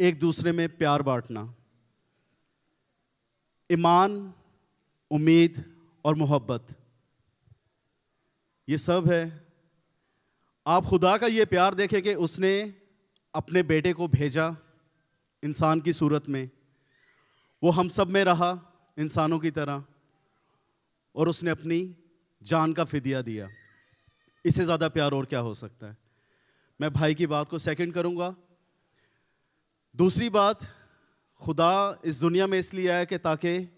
एक दूसरे में प्यार बांटना। ईमान, उम्मीद और मोहब्बत, ये सब है। आप खुदा का ये प्यार देखें कि उसने अपने बेटे को भेजा इंसान की सूरत में, वो हम सब में रहा इंसानों की तरह, और उसने अपनी जान का फिदिया दिया। इससे ज़्यादा प्यार और क्या हो सकता है? मैं भाई की बात को सेकंड करूंगा। दूसरी बात, खुदा इस दुनिया में इसलिए आया कि ताकि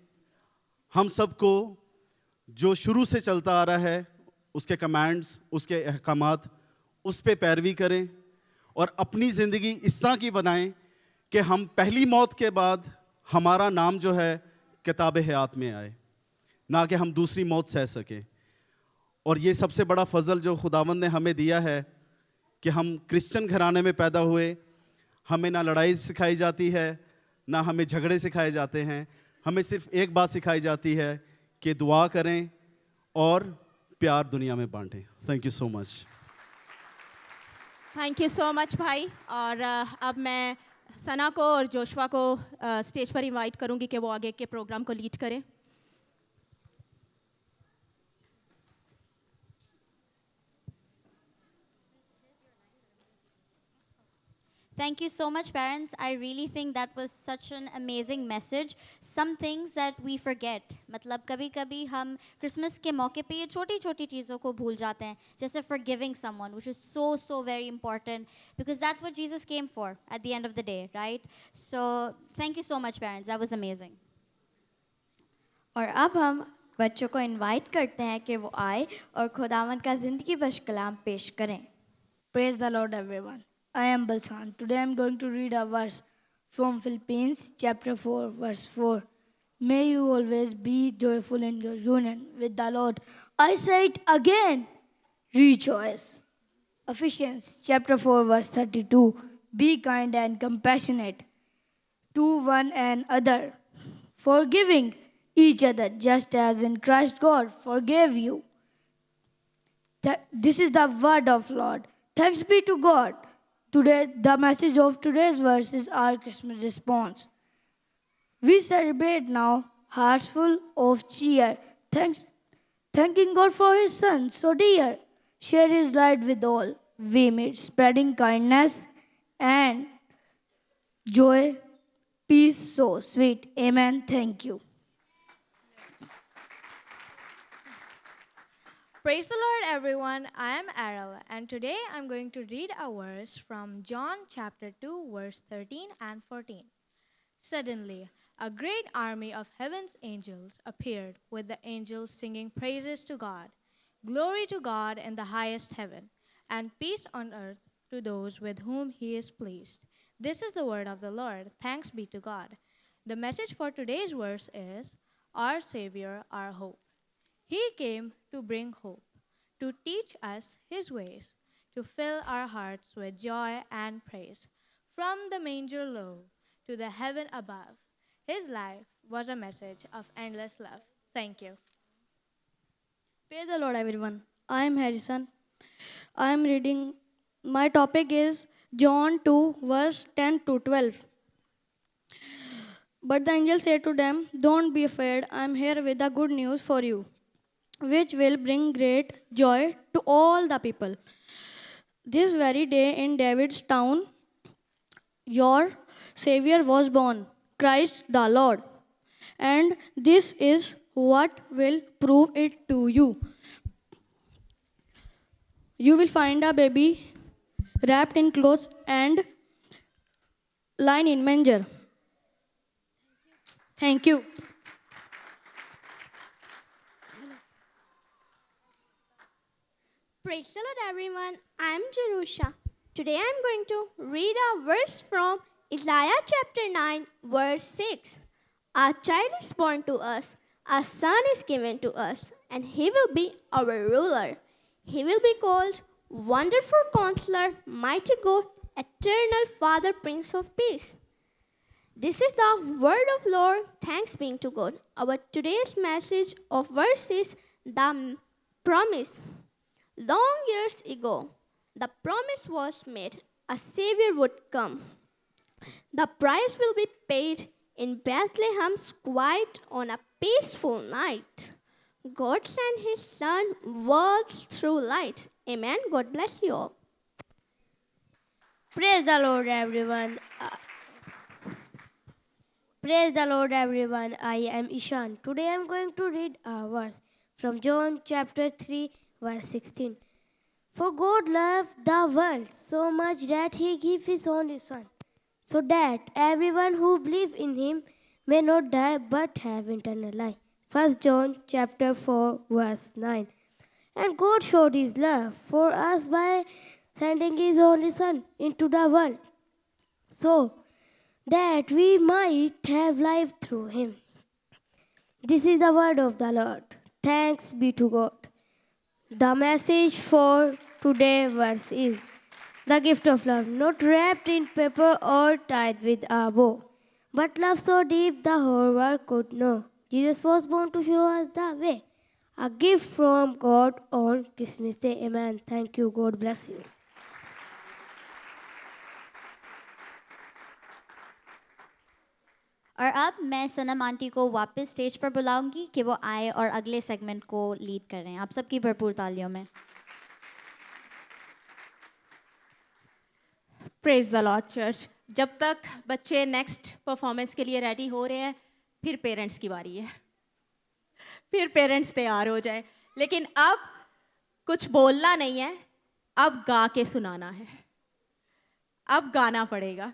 हम सबको जो शुरू से चलता आ रहा है, उसके कमांड्स, उसके अहकामात, उस पे पैरवी करें और अपनी ज़िंदगी इस तरह की बनाएं कि हम पहली मौत के बाद हमारा नाम जो है किताब हयात में आए, ना कि हम दूसरी मौत सह सकें। और ये सबसे बड़ा फजल जो खुदावंद ने हमें दिया है कि हम क्रिश्चियन घराने में पैदा हुए। हमें ना लड़ाई सिखाई जाती है, ना हमें झगड़े सिखाए जाते हैं। हमें सिर्फ एक बात सिखाई जाती है कि दुआ करें और प्यार दुनिया में बांटें। Thank you so much. Thank you so much भाई। और अब मैं सना को और जोशवा को स्टेज पर इनवाइट करूंगी कि वो आगे के प्रोग्राम को लीड करें। Thank you so much, parents. I really think that was such an amazing message. Some things that we forget. मतलब कभी-कभी हम क्रिसमस के मौके पे ये छोटी-छोटी चीज़ों को भूल जाते हैं, जैसे forgiving someone, which is so very important because that's what Jesus came for at the end of the day, right? So thank you so much, parents. That was amazing. और अब हम बच्चों को इनवाइट करते हैं कि वो आए और खुदावंद का ज़िंदगी बख्श कलाम पेश करें। Praise the Lord, everyone. I am Balsan. Today I am going to read a verse from Philippians chapter 4, verse 4. May you always be joyful in your union with the Lord. I say it again, rejoice. Ephesians chapter 4, verse 32. Be kind and compassionate to one another, forgiving each other, just as in Christ God forgave you. This is the word of Lord. Thanks be to God. Today, the message of today's verse is our Christmas response. We celebrate now, hearts full of cheer, thanking God for His Son, so dear. Share His light with all we meet, spreading kindness and joy, peace so sweet. Amen. Thank you. Praise the Lord, everyone. I am Errol, and today I'm going to read a verse from John chapter 2, verse 13 and 14. Suddenly, a great army of heaven's angels appeared, with the angels singing praises to God. Glory to God in the highest heaven, and peace on earth to those with whom He is pleased. This is the word of the Lord. Thanks be to God. The message for today's verse is Our Savior, our hope. He came to bring hope, to teach us His ways, to fill our hearts with joy and praise. From the manger low to the heaven above, His life was a message of endless love. Thank you. Praise the Lord, everyone. I am Harrison. I am reading, my topic is John 2, verse 10 to 12. But the angel said to them, "Don't be afraid. I am here with the good news for you, which will bring great joy to all the people. This very day in David's town, your Savior was born, Christ the Lord. And this is what will prove it to you. You will find a baby wrapped in clothes and lying in manger." Thank you. Praise the Lord, everyone. I'm Jerusha. Today I'm going to read a verse from Isaiah chapter 9, verse 6. A child is born to us, a son is given to us, and he will be our ruler. He will be called Wonderful Counselor, Mighty God, Eternal Father, Prince of Peace. This is the word of Lord. Thanks be to God. Our today's message of verse is the promise. Long years ago, the promise was made. A Savior would come. The price will be paid in Bethlehem's quiet on a peaceful night. God sent His Son worlds through light. Amen. God bless you all. Praise the Lord, everyone. Praise the Lord, everyone. I am Ishan. Today I am going to read a verse from John chapter 3, verse 16. For God loved the world so much that He gave His only Son, so that everyone who believes in Him may not die but have eternal life. 1 John chapter 4, verse 9. And God showed His love for us by sending His only Son into the world, so that we might have life through Him. This is the word of the Lord. Thanks be to God. The message for today's verse is the gift of love, not wrapped in paper or tied with a bow, but love so deep the whole world could know. Jesus was born to show us the way. A gift from God on Christmas Day. Amen. Thank you. God bless you. और अब मैं सनम aunty को वापस stage पर बुलाऊंगी कि वो आए और अगले सेगमेंट को लीड कर रहे हैं। आप सबकी भरपूर तालियों में। Praise the Lord church. जब तक बच्चे नेक्स्ट परफॉर्मेंस के लिए रेडी हो रहे हैं, फिर पेरेंट्स की बारी है। फिर पेरेंट्स तैयार हो जाए। लेकिन अब कुछ बोलना नहीं है, अब गा के सुनाना है। अब गाना पड़ेगा।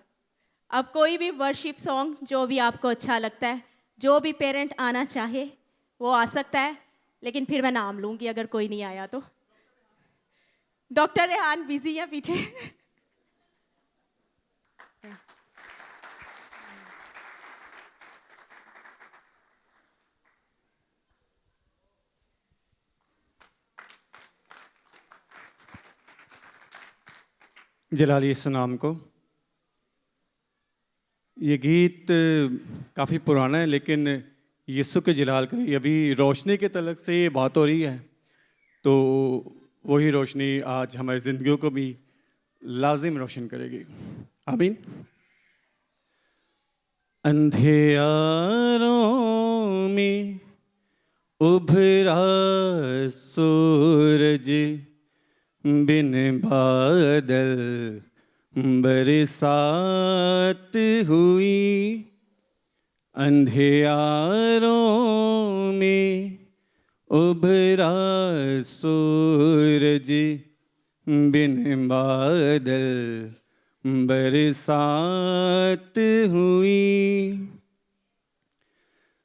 अब कोई भी वर्शिप सॉन्ग जो भी आपको अच्छा लगता है, जो भी पेरेंट आना चाहे वो आ सकता है, लेकिन फिर मैं नाम लूँगी अगर कोई नहीं आया तो। डॉक्टर रेहान बिजी है पीछे। जलाली सलाम को। ये गीत काफ़ी पुराना है, लेकिन यीशु के जलाल के लिए अभी रोशनी के तलक से ये बात हो रही है, तो वही रोशनी आज हमारी ज़िंदगियों को भी लाजिम रोशन करेगी। आमीन। अंधेरों में उभरा सूरज, बिन बादल बरसात हुई। अंधेरों में उभरा सूरज, बिन बादल बरसात हुई।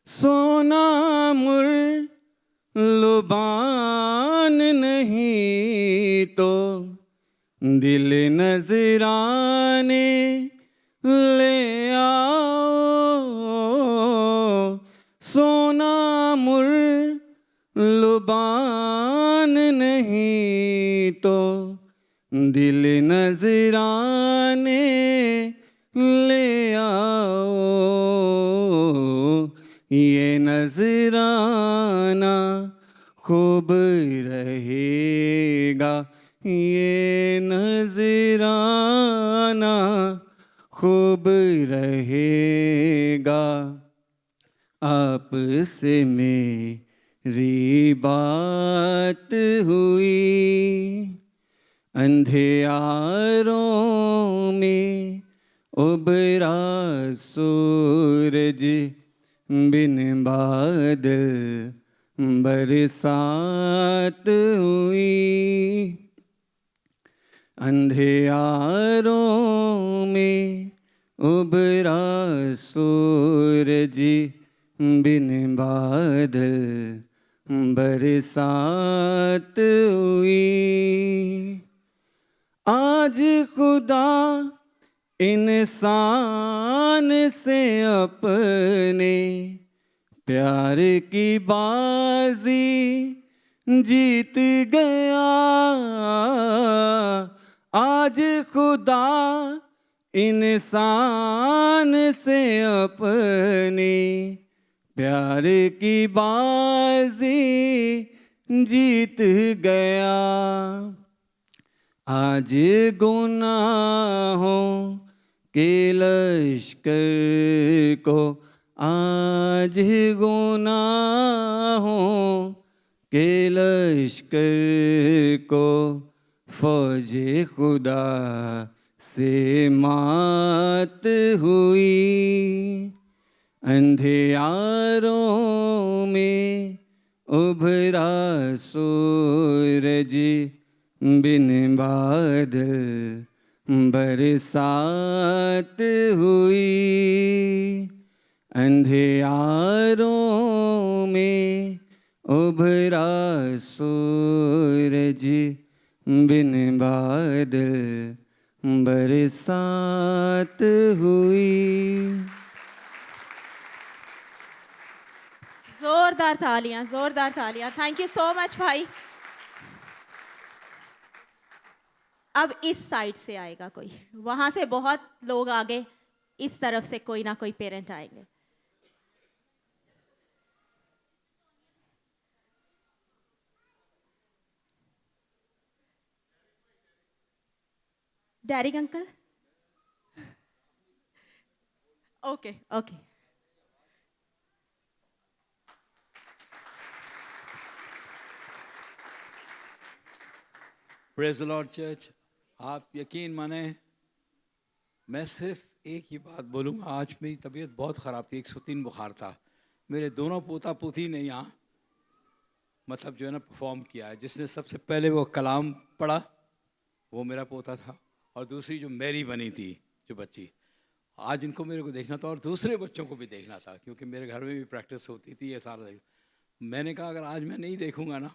सोना मुर्लुबान नहीं तो दिल नजराने ले आओ। सोना मुर्लुबान नहीं तो दिल नजराने ले आओ। ये नजराना खूब रहेगा, ये नजराना खूब रहेगा। आपसे मेरी बात हुई, अंधेरों में उभरा सूरज, बिन बादल बरसात हुई। अंधेरों में उभरा सूरज, बिन बादल बरसात हुई। आज खुदा इंसान से अपने प्यार की बाजी जीत गया। आज खुदा इंसान से अपने प्यार की बाजी जीत गया। आज गुनाहों के लश्कर को, आज गुनाहों के लश्कर को फौजे खुदा से मात हुई। अंधेरों में उभरा सूरज, बिन बादल बरसात हुई। अंधेरों में उभरा सूरज, बिन बादल बरसात हुई। जोरदार तालियां, जोरदार तालियां। थैंक यू सो मच भाई। अब इस साइड से आएगा कोई, वहां से बहुत लोग आगे, इस तरफ से कोई ना कोई पेरेंट आएंगे। डैरिक uncle, okay okay. Praise the Lord church. आप यकीन माने, मैं सिर्फ एक ही बात बोलूँगा। आज मेरी तबीयत बहुत ख़राब थी, 103 बुखार था। मेरे दोनों पोता पोती ने यहाँ मतलब जो है ना परफॉर्म किया है। जिसने सबसे पहले वो कलाम पढ़ा वो मेरा पोता था, और दूसरी जो मेरी बनी थी जो बच्ची, आज इनको मेरे को देखना था और दूसरे बच्चों को भी देखना था, क्योंकि मेरे घर में भी प्रैक्टिस होती थी ये सारा। मैंने कहा अगर आज मैं नहीं देखूँगा ना,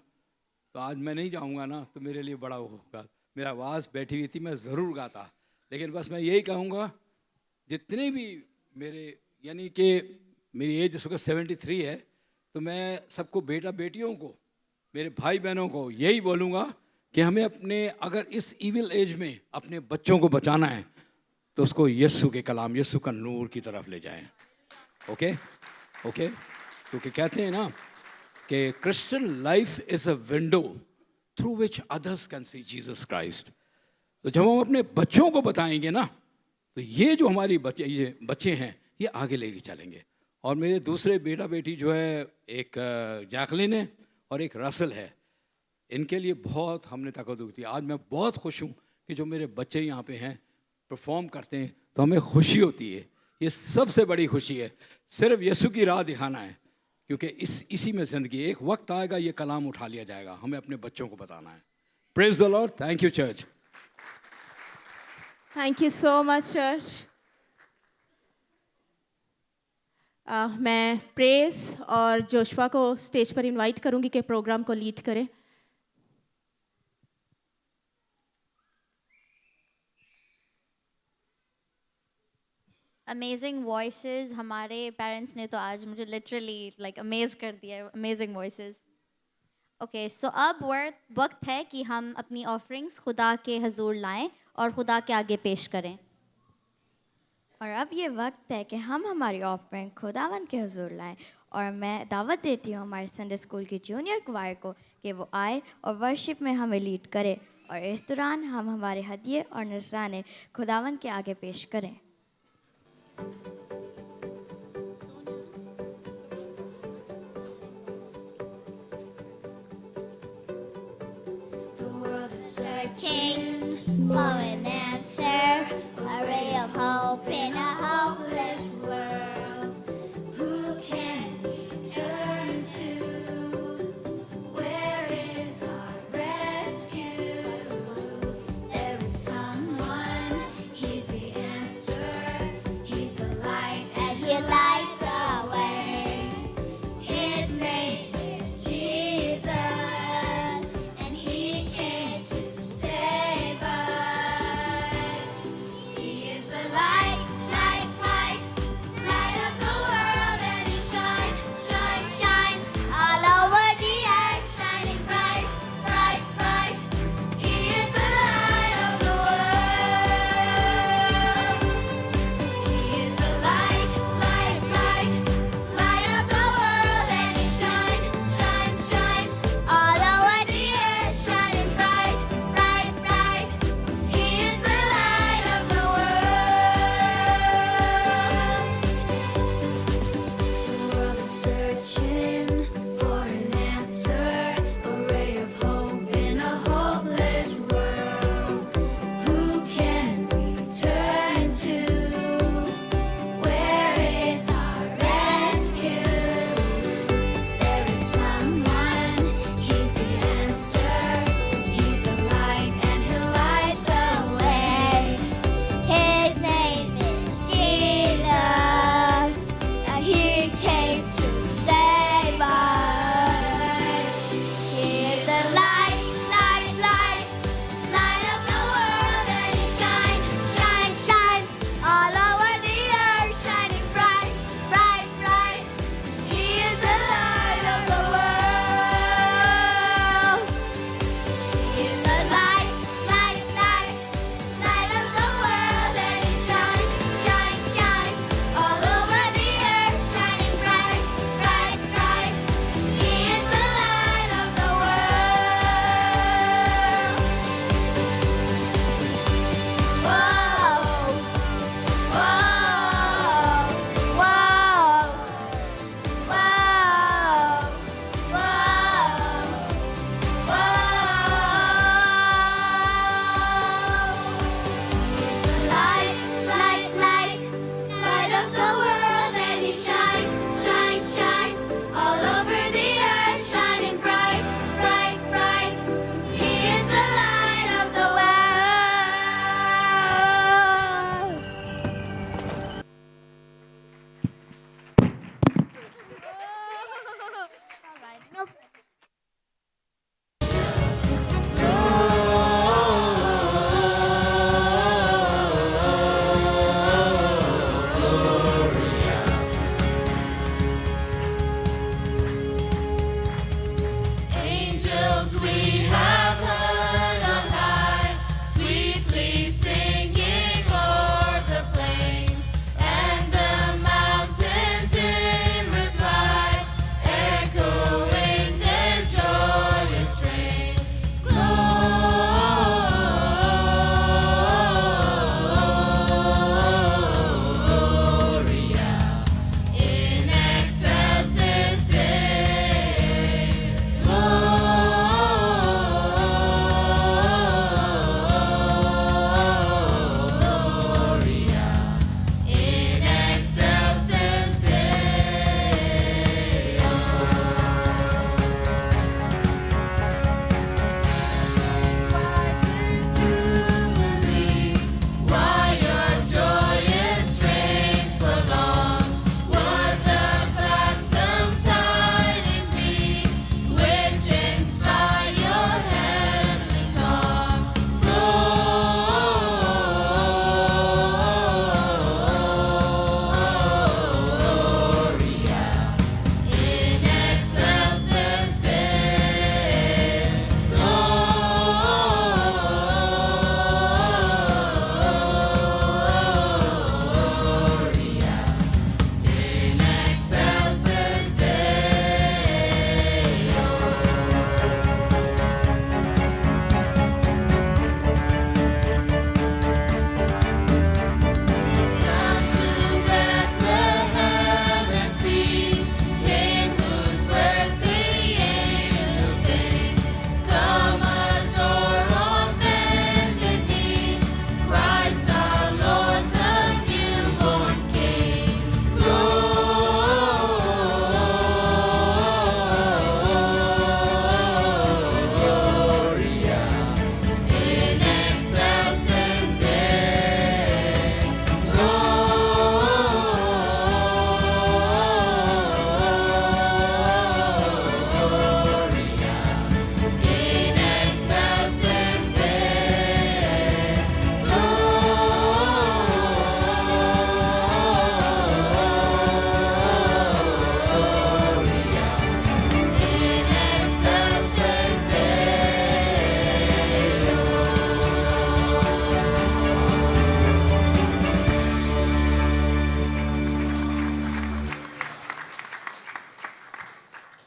तो आज मैं नहीं जाऊँगा ना, तो मेरे लिए बड़ा वो होगा। मेरा आवाज़ बैठी हुई थी, मैं ज़रूर गाता, लेकिन बस मैं यही कहूँगा जितने भी मेरे, यानी कि मेरी एज इस वक्त 73 है, तो मैं सबको, बेटा बेटियों को, मेरे भाई बहनों को यही बोलूँगा कि हमें अपने, अगर इस इविल एज में अपने बच्चों को बचाना है तो उसको यीशु के कलाम, यीशु का नूर की तरफ ले जाएं। ओके ओके, क्योंकि कहते हैं ना कि Christian life is a window through which others can see Jesus Christ. तो जब हम अपने बच्चों को बताएंगे ना, तो ये जो हमारी बच्चे हैं ये आगे लेके चलेंगे। और मेरे दूसरे बेटा बेटी जो है, एक जैकलिन है और एक रसल है, इनके लिए बहुत हमने ताकत दी थी। आज मैं बहुत खुश हूँ कि जो मेरे बच्चे यहाँ पे हैं परफॉर्म करते हैं, तो हमें खुशी होती है। ये सबसे बड़ी खुशी है, सिर्फ यीशु की राह दिखाना है, क्योंकि इसी में ज़िंदगी। एक वक्त आएगा ये कलाम उठा लिया जाएगा, हमें अपने बच्चों को बताना है। Praise the Lord. Thank you church. Thank you so much church. मैं प्रेस और जोशवा को स्टेज पर इनवाइट करूंगी कि प्रोग्राम को लीड करें। Amazing voices. हमारे पेरेंट्स ने तो आज मुझे लिटरली लाइक अमेज कर दिया है। Amazing voices. ओके, सो अब वक्त है कि हम अपनी ऑफरिंग्स खुदा के हजूर लाएं और खुदा के आगे पेश करें। और अब ये वक्त है कि हम हमारी ऑफरिंग खुदावन के हुजूर लाएं। और मैं दावत देती हूँ हमारे संडे स्कूल की जूनियर क्वायर को कि वो आए और वर्शिप में हमें लीड करे, और इस दौरान हम हमारे हदिये और नज़राने खुदावन के आगे पेश करें। searching for an answer, a ray of hope in a hopeless world. Who can we turn to? Where is our rescue? There is someone, he's the answer, he's the light, and he'll light the way. His name is Jesus, and he came to save us. He is the light, light, light, light of the world, and he shines, shines, shines all over the earth, shining bright, bright, bright. He is the light of the world. He is the light, light, light, light of the world, and he shines, shines, shines all over the earth, shining bright, bright, bright. He is the light of the world. The world is searching for an answer, a ray of hope in a hopeless world. Who can we turn to? Where is our rescue? There is someone, he's the answer, he's the light, and he'll light the way. His name is Jesus, and he came to save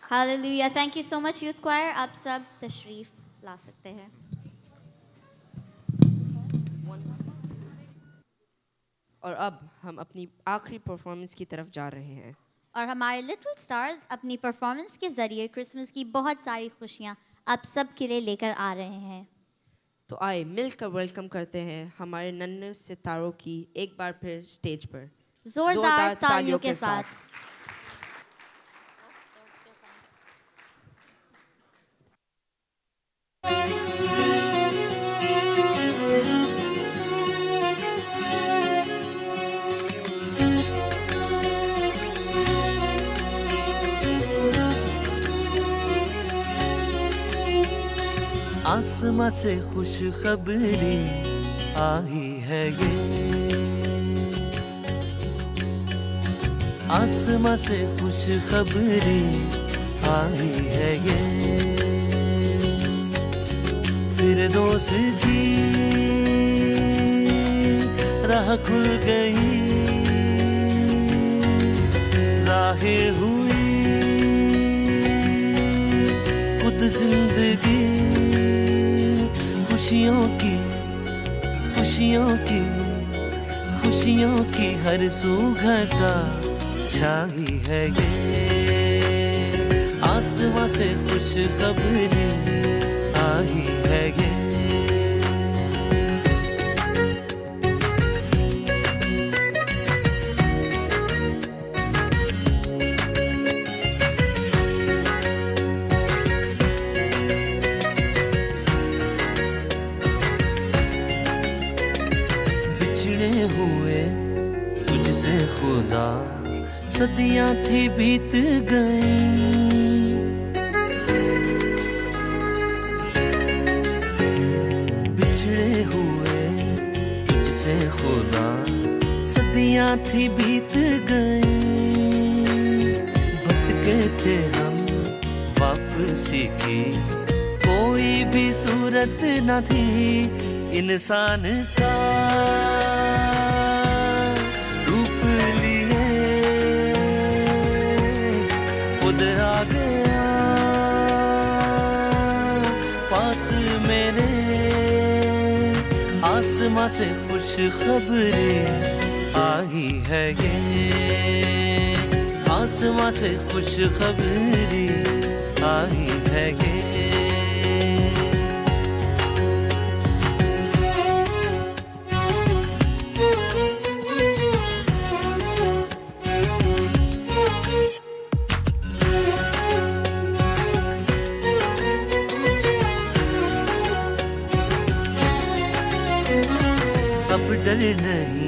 hallelujah. Thank you so much youth choir. आप सब तशरीफ ला सकते हैं। और अब हम अपनी आखिरी परफॉर्मेंस की तरफ जा रहे हैं। और हमारे लिटिल स्टार्स अपनी परफॉर्मेंस के ज़रिए क्रिसमस की बहुत सारी खुशियाँ आप सब के लिए लेकर आ रहे हैं। तो आए मिलकर वेलकम करते हैं हमारे नन्हे सितारों की एक बार फिर स्टेज पर जोरदार तालियों के साथ। आसमां से खुश खबरी आई है ये, आसमां से खुश खबरी आई है ये, फिरदौस की राह खुल गई, जाहिर हुई खुद जिंदगी, खुशियों की खुशियों की खुशियों की हर सुगंधा छाई है ये, आसमां से खुश खबरी आई है ये। हुए तुझसे खुदा सदियां थी बीत गई, बिछड़े हुए तुझसे खुदा सदियां थी बीत गई, भटके थे हम वापसी की कोई भी सूरत न थी, इंसान का रूप लिए खुद आ गया पास मेरे, आसमां से खुश खबरी आई है ये, आसमां से खुश खबरी आई है ये। अब डर नहीं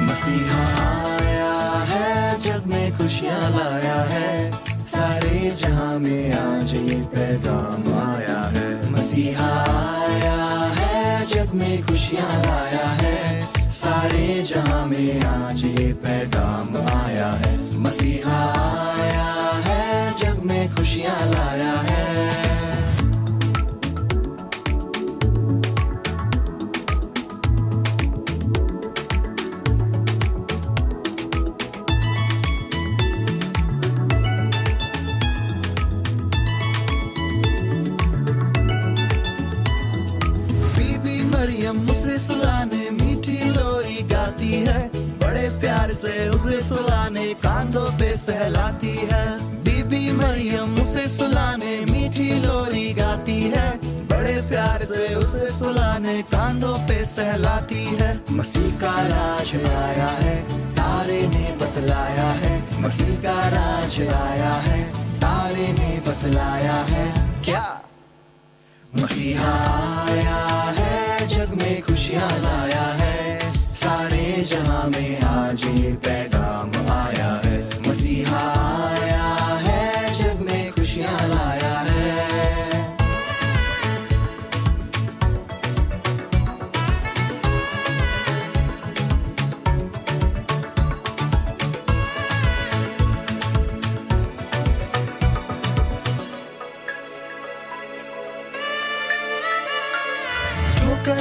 मसीहा आया है, जग में खुशियाँ लाया है, सारे जहां में आज ये पैगाम आया है। मसीहा आया है, जग में खुशियाँ लाया है, सारे जहां में आज ये पैगाम आया है। मसीहा आया है, जग में खुशियाँ लाया है। मरियम उसे सुलाने मीठी लोरी गाती है, बड़े प्यार से उसे सुलाने कांधों पे सहलाती है। बीबी मरियम उसे सुलाने मीठी लोरी गाती है, बड़े प्यार से उसे सुलाने कांधों पे सहलाती है। मसीह का राज आया है, तारे ने बतलाया है, मसीह का राज आया है, तारे ने बतलाया है। क्या मसीहा आया है, जग में खुशियाँ लाया है, सारे जहां में आज ये पैगाम आया है। मसीहा आया है, जग में खुशियाँ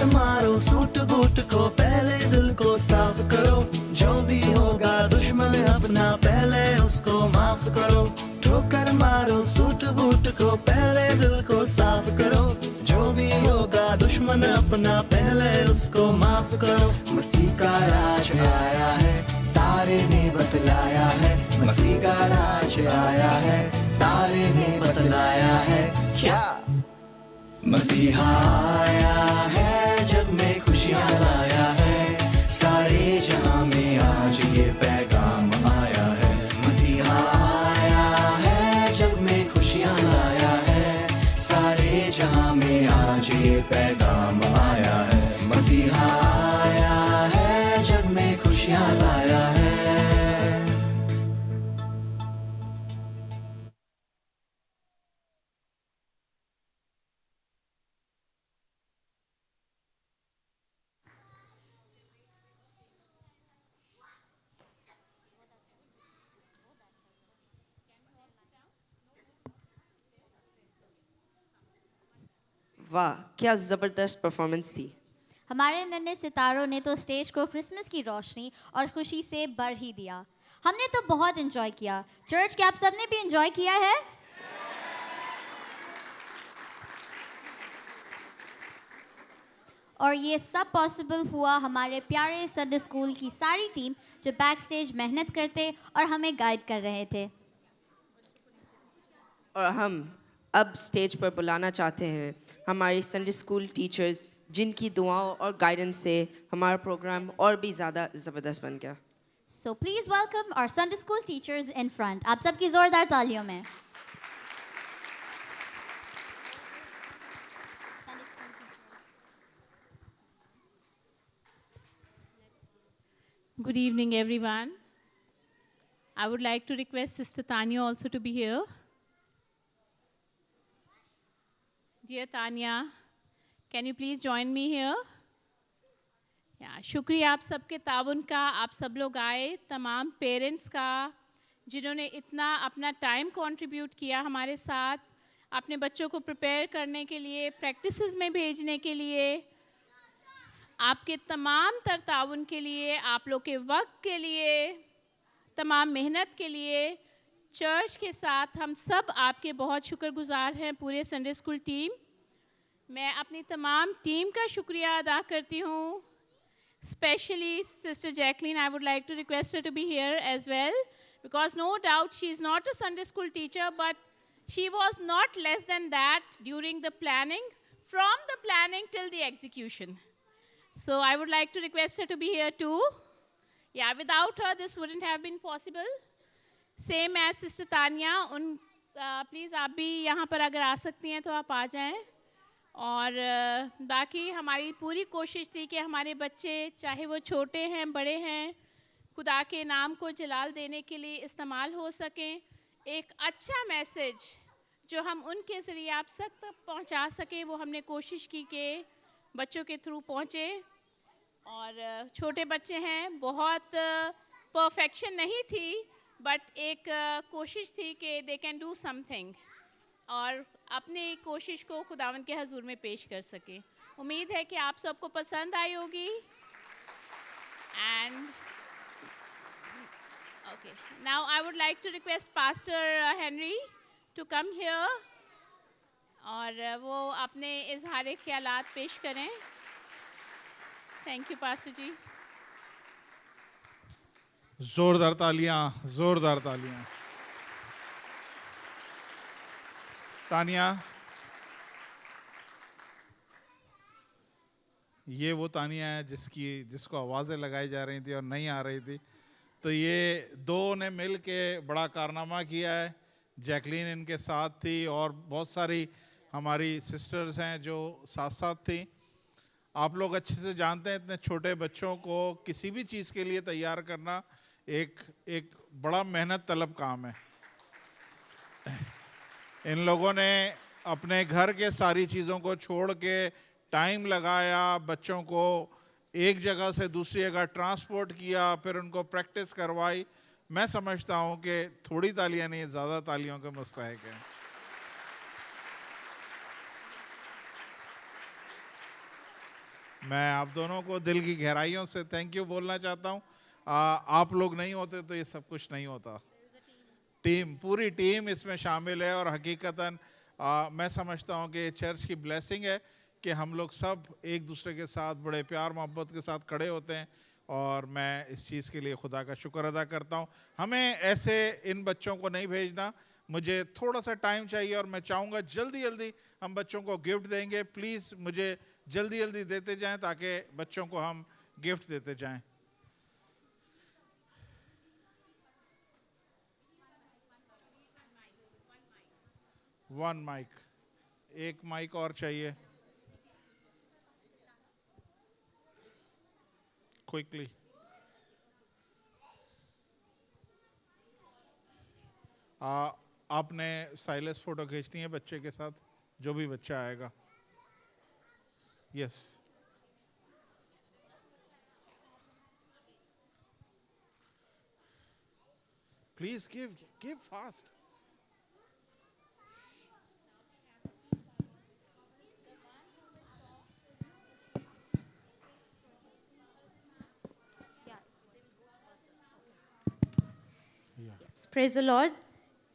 ठोकर मारो सूट बूट को, पहले दिल को साफ करो। जो भी होगा दुश्मन अपना, पहले उसको माफ करो। ठोकर मारो सूट बूट को, पहले दिल को साफ करो। जो भी होगा दुश्मन अपना, पहले उसको माफ करो। मसीह का राज आया है, तारे ने बतलाया है। मसीह का राज आया है, तारे ने बतलाया है। क्या मसीहा आया है, जग में खुशियाँ लाया है। सारे जहां में आज ये पैगाम आया है। मसीहा आया है, जग में खुशियाँ लाया है। सारे जहां में आज ये पैगाम आया है। मसीहा आया है, जग में खुशियाँ लाया है। वाह, क्या ज़बरदस्त परफॉर्मेंस थी। हमारे नन्हे सितारों ने तो स्टेज को क्रिसमस की रोशनी और खुशी से भर ही दिया। हमने तो बहुत एंजॉय किया। चर्च के आप सबने भी एंजॉय किया है? और ये सब पॉसिबल हुआ हमारे प्यारे संडे स्कूल की सारी टीम जो बैक स्टेज मेहनत करते और हमें गाइड कर रहे थे। और हम अब स्टेज पर बुलाना चाहते हैं हमारे संडे स्कूल टीचर्स, जिनकी दुआओं और गाइडेंस से हमारा प्रोग्राम और भी ज़्यादा ज़बरदस्त बन गया। So please welcome our Sunday school teachers in front. आप सबकी जोरदार तालियों में। Good evening, everyone. I would like to request Sister Tanya also to be here. Dear Tanya, can you please join me here? शुक्रिया आप सबके ताउन का, आप सब लोग आए, तमाम पेरेंट्स का जिन्होंने इतना अपना टाइम कंट्रीब्यूट किया हमारे साथ, अपने बच्चों को प्रिपेयर करने के लिए, प्रैक्टिसेस में भेजने के लिए, आपके तमाम तर ताउन के लिए, आप लोग के वक्त के लिए, तमाम मेहनत के लिए। चर्च के साथ हम सब आपके बहुत शुक्रगुजार हैं, पूरे संडे स्कूल टीम। मैं अपनी तमाम टीम का शुक्रिया अदा करती हूँ। Especially Sister Jacqueline, I would like to request her to be here as well, because no doubt she is not a Sunday school teacher, but she was not less than that during the planning, from the planning till the execution. So I would like to request her to be here too. Yeah, without her this wouldn't have been possible. Same as Sister Tanya, please आप भी यहाँ पर अगर आ सकती हैं तो आप आ जाएं। और बाकी हमारी पूरी कोशिश थी कि हमारे बच्चे, चाहे वो छोटे हैं बड़े हैं, खुदा के नाम को जलाल देने के लिए इस्तेमाल हो सकें। एक अच्छा मैसेज जो हम उनके ज़रिए आप तक पहुंचा सकें, वो हमने कोशिश की कि बच्चों के थ्रू पहुंचे। और छोटे बच्चे हैं, बहुत परफेक्शन नहीं थी, बट एक कोशिश थी कि दे कैन डू समथिंग और अपनी कोशिश को खुदावन के हजूर में पेश कर सकें। उम्मीद है कि आप सबको पसंद आई होगी। And okay, now I would like to request pastor Henry to come here और वो अपने इजहार ख्यालात पेश करें। Thank you pastor ji. जोरदार तालियां, जोरदार तालियां। तानिया, ये वो तानिया है जिसको आवाज़ें लगाई जा रही थी और नहीं आ रही थी, तो ये दो ने मिल के बड़ा कारनामा किया है। जैकलीन इनके साथ थी और बहुत सारी हमारी सिस्टर्स हैं जो साथ साथ थी। आप लोग अच्छे से जानते हैं इतने छोटे बच्चों को किसी भी चीज़ के लिए तैयार करना एक बड़ा मेहनत तलब काम है। इन लोगों ने अपने घर के सारी चीज़ों को छोड़ के टाइम लगाया, बच्चों को एक जगह से दूसरी जगह ट्रांसपोर्ट किया, फिर उनको प्रैक्टिस करवाई। मैं समझता हूँ कि थोड़ी तालियां नहीं, ज़्यादा तालियों के मुस्तहिक हैं। मैं आप दोनों को दिल की गहराइयों से थैंक यू बोलना चाहता हूँ। आप लोग नहीं होते तो ये सब कुछ नहीं होता। टीम, पूरी टीम इसमें शामिल है और हकीकतन मैं समझता हूँ कि चर्च की ब्लेसिंग है कि हम लोग सब एक दूसरे के साथ बड़े प्यार मोहब्बत के साथ खड़े होते हैं और मैं इस चीज़ के लिए खुदा का शुक्र अदा करता हूँ। हमें ऐसे इन बच्चों को नहीं भेजना, मुझे थोड़ा सा टाइम चाहिए और मैं चाहूँगा जल्दी जल्दी हम बच्चों को गिफ्ट देंगे। प्लीज़ मुझे जल्दी जल्दी देते जाएं ताकि बच्चों को हम गिफ्ट देते जाएं। वन माइक, एक माइक और चाहिए क्विकली। आपने साइलेंस फोटो खींचनी है बच्चे के साथ, जो भी बच्चा आएगा। Yes, please give fast. Praise the Lord.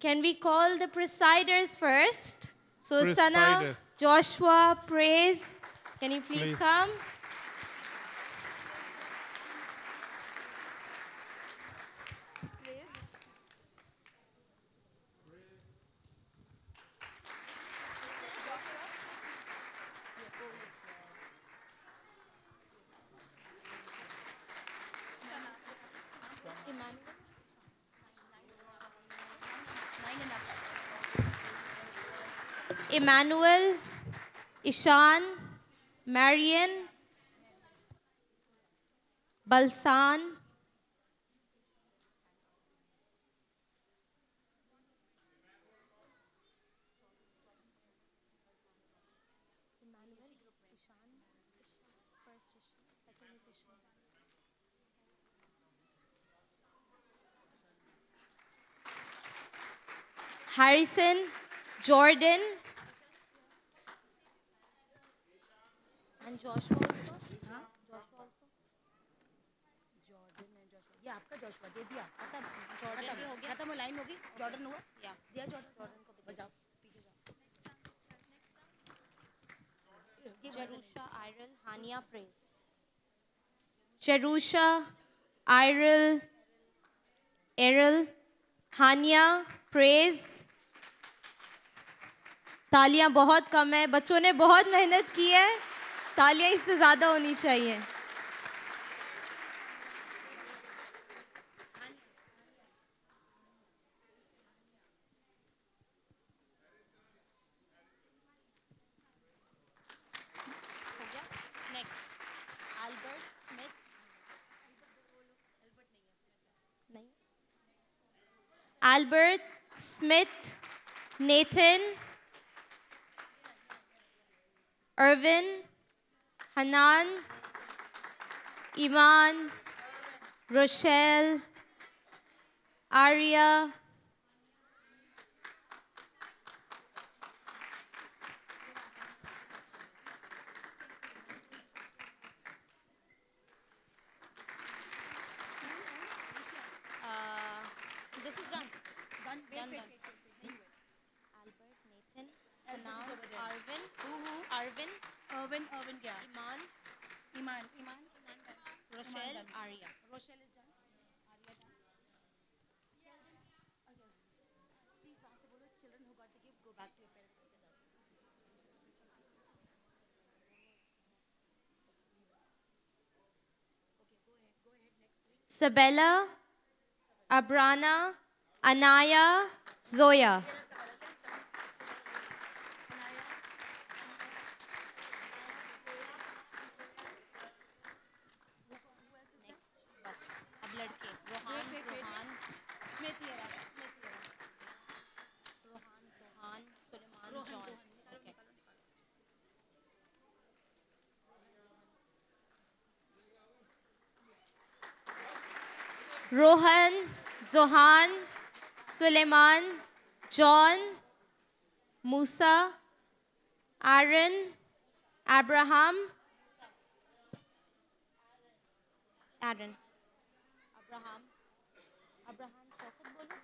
Can we call the presiders first? So Sana, Presider. Joshua, Praise, can you please Please. come? Emmanuel, Ishan, Marian, Balsan, Harrison, Jordan, and Joshua also. हाँ, Joshua also. Jordan and Joshua. ये आपका Joshua दे दिया, खत्म। Jordan भी हो गया, खत्म line होगी। Jordan हुआ? या दिया Jordan को बजाओ, पीछे जाओ। Jerusha, Irel, Hania, Praise. Jerusha, Irel, Errol, Hania, Praise. तालियां बहुत कम है, बच्चों ने बहुत मेहनत की है, तालियां इससे ज़्यादा होनी चाहिए। Next, Albert Smith. नहीं। Albert Smith, Nathan, Irvin, Hanan, Iman, Rochelle, Arya, this is done. Done. Albert, Nathan, Hanan, Arvin, Arvin क्या? Iman, Rochelle, Arya. Rochelle is done. Arya done. Please वहाँ से बोलो, children who got the gift, go back to your parents. Sabella, Abrana, Anaya, Zoya. अब लड़के Rohan, Sohan, Suleman, John. Okay. Rohan, Zohan, Suleiman, John, Musa, Aaron, Abraham, Aaron. Abraham. Abraham Shaukat bolo.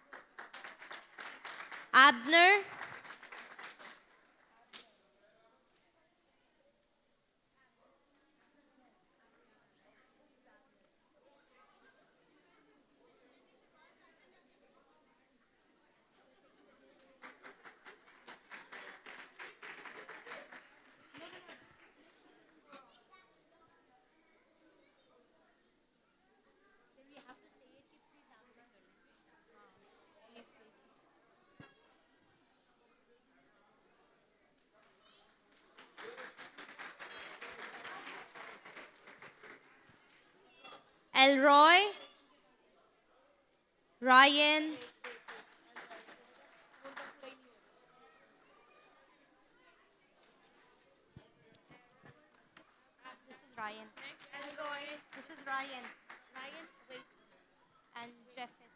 Abner. Elroy. Ryan. This is Ryan. Elroy. This is Ryan. Ryan, wait. And Jeffet.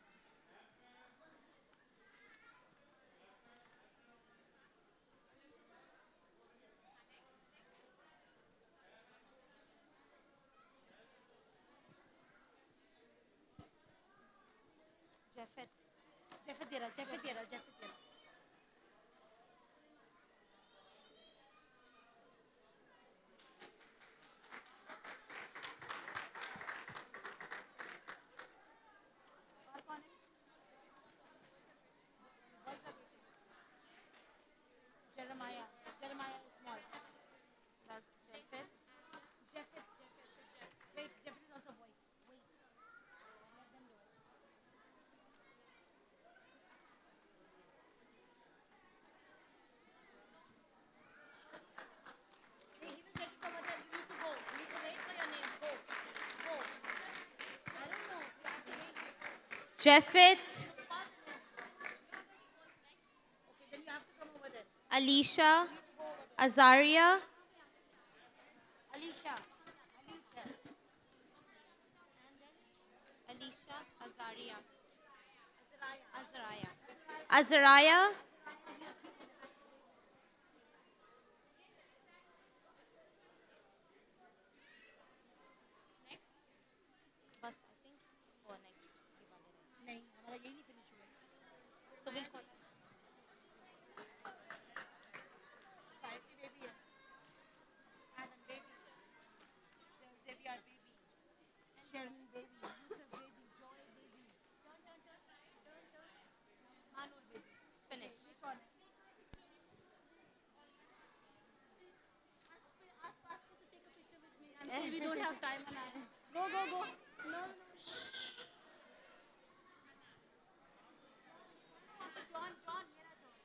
Jeffet. Jeffet did it. Jeffet did it. Jeffet did it. Jeremiah. Jeremiah is small. That's Jeffet. Jeffet. Wait, Jeffet is also boy. Wait. Let them do it. Hey, he will get it from other. You need to go. You need to wait for your name. Go. Go. I don't know. You have to wait. Jeffet. Okay, then you have to come over there. Alicia. Azaria. Alicia. Alicia. Azaria. Azariah. Azariah. Next. Bus, I think. Or next. नहीं, हमारा यही नहीं finish हुआ. So we'll call. Saisi baby है. Adam baby. Xavier baby. Sharon baby. Yusuf baby. Joy baby. Turn. Manur baby. Finish. Ask Pastor to take a picture with me. I'm sorry we don't have time. Go. No. John. Mera John.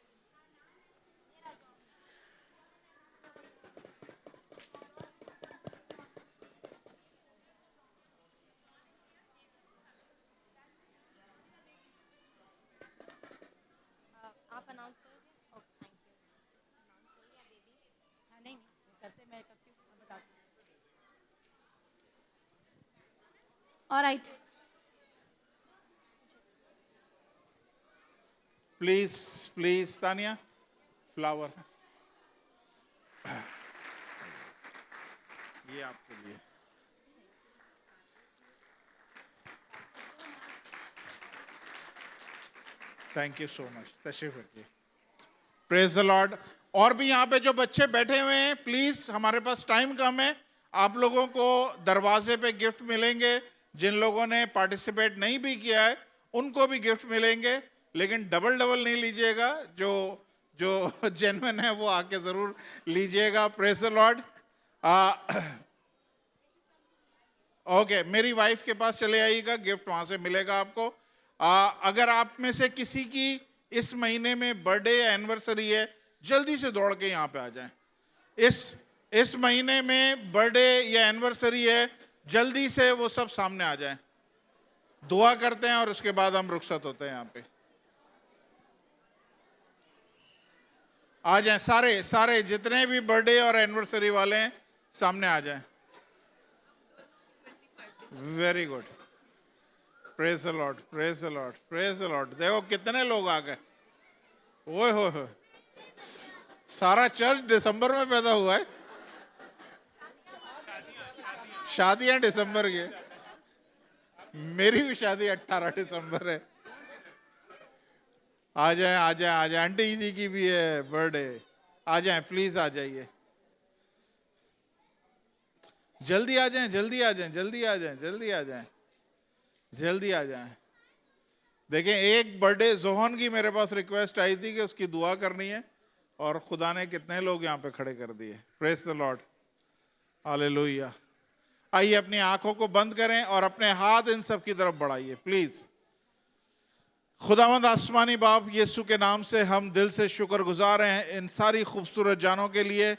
आप announce करोगे? Okay, thank you. Announce करो या babies? हाँ, नहीं करते, मैं करती हूँ, मैं बताती हूँ. ऑलराइट. प्लीज तानिया, फ्लावर ये आपके लिए. Thank you so much. तशरीफ रखिए. Praise the Lord. और भी यहाँ पे जो बच्चे बैठे हुए हैं, प्लीज, हमारे पास टाइम कम है. आप लोगों को दरवाजे पे गिफ्ट मिलेंगे. जिन लोगों ने पार्टिसिपेट नहीं भी किया है उनको भी गिफ्ट मिलेंगे, लेकिन डबल नहीं लीजिएगा. जो जेन्युइन है वो आके जरूर लीजिएगा. Praise the Lord. ओके, मेरी वाइफ के पास चले आइएगा, गिफ्ट वहां से मिलेगा आपको. अगर आप में से किसी की इस महीने में बर्थडे या एनिवर्सरी है, जल्दी से दौड़ के यहाँ पे आ जाएं. इस महीने में बर्थडे या एनिवर्सरी है, जल्दी से वो सब सामने आ जाएं. दुआ करते हैं और उसके बाद हम रुखसत होते हैं. यहाँ पे आ जाएं सारे जितने भी बर्थडे और एनिवर्सरी वाले हैं, सामने आ जाएं. Very good. Praise the Lord. Praise the Lord. Praise the Lord. देखो कितने लोग आ गए. ओए हो, सारा चर्च दिसंबर में पैदा हुआ है. शादियां दिसंबर की. मेरी भी शादी 18 दिसंबर है। आ जाए आ जाए आ जाए, आंटी जी की भी है बर्थडे, आ जाए प्लीज, आ जाइए, जल्दी आ जाएं, जल्दी आ जाएं, जल्दी आ जाएं, जल्दी आ जाएं, जल्दी आ जाएं। देखें, एक बर्थडे जोहन की मेरे पास रिक्वेस्ट आई थी कि उसकी दुआ करनी है, और खुदा ने कितने लोग यहाँ पे खड़े कर दिए। Praise the Lord, hallelujah. आइए अपनी आंखों को बंद करें और अपने हाथ इन सब की तरफ बढ़ाइए प्लीज। खुदावंद आसमानी बाप, यीशु के नाम से हम दिल से शुक्रगुजार हैं इन सारी खूबसूरत जानों के लिए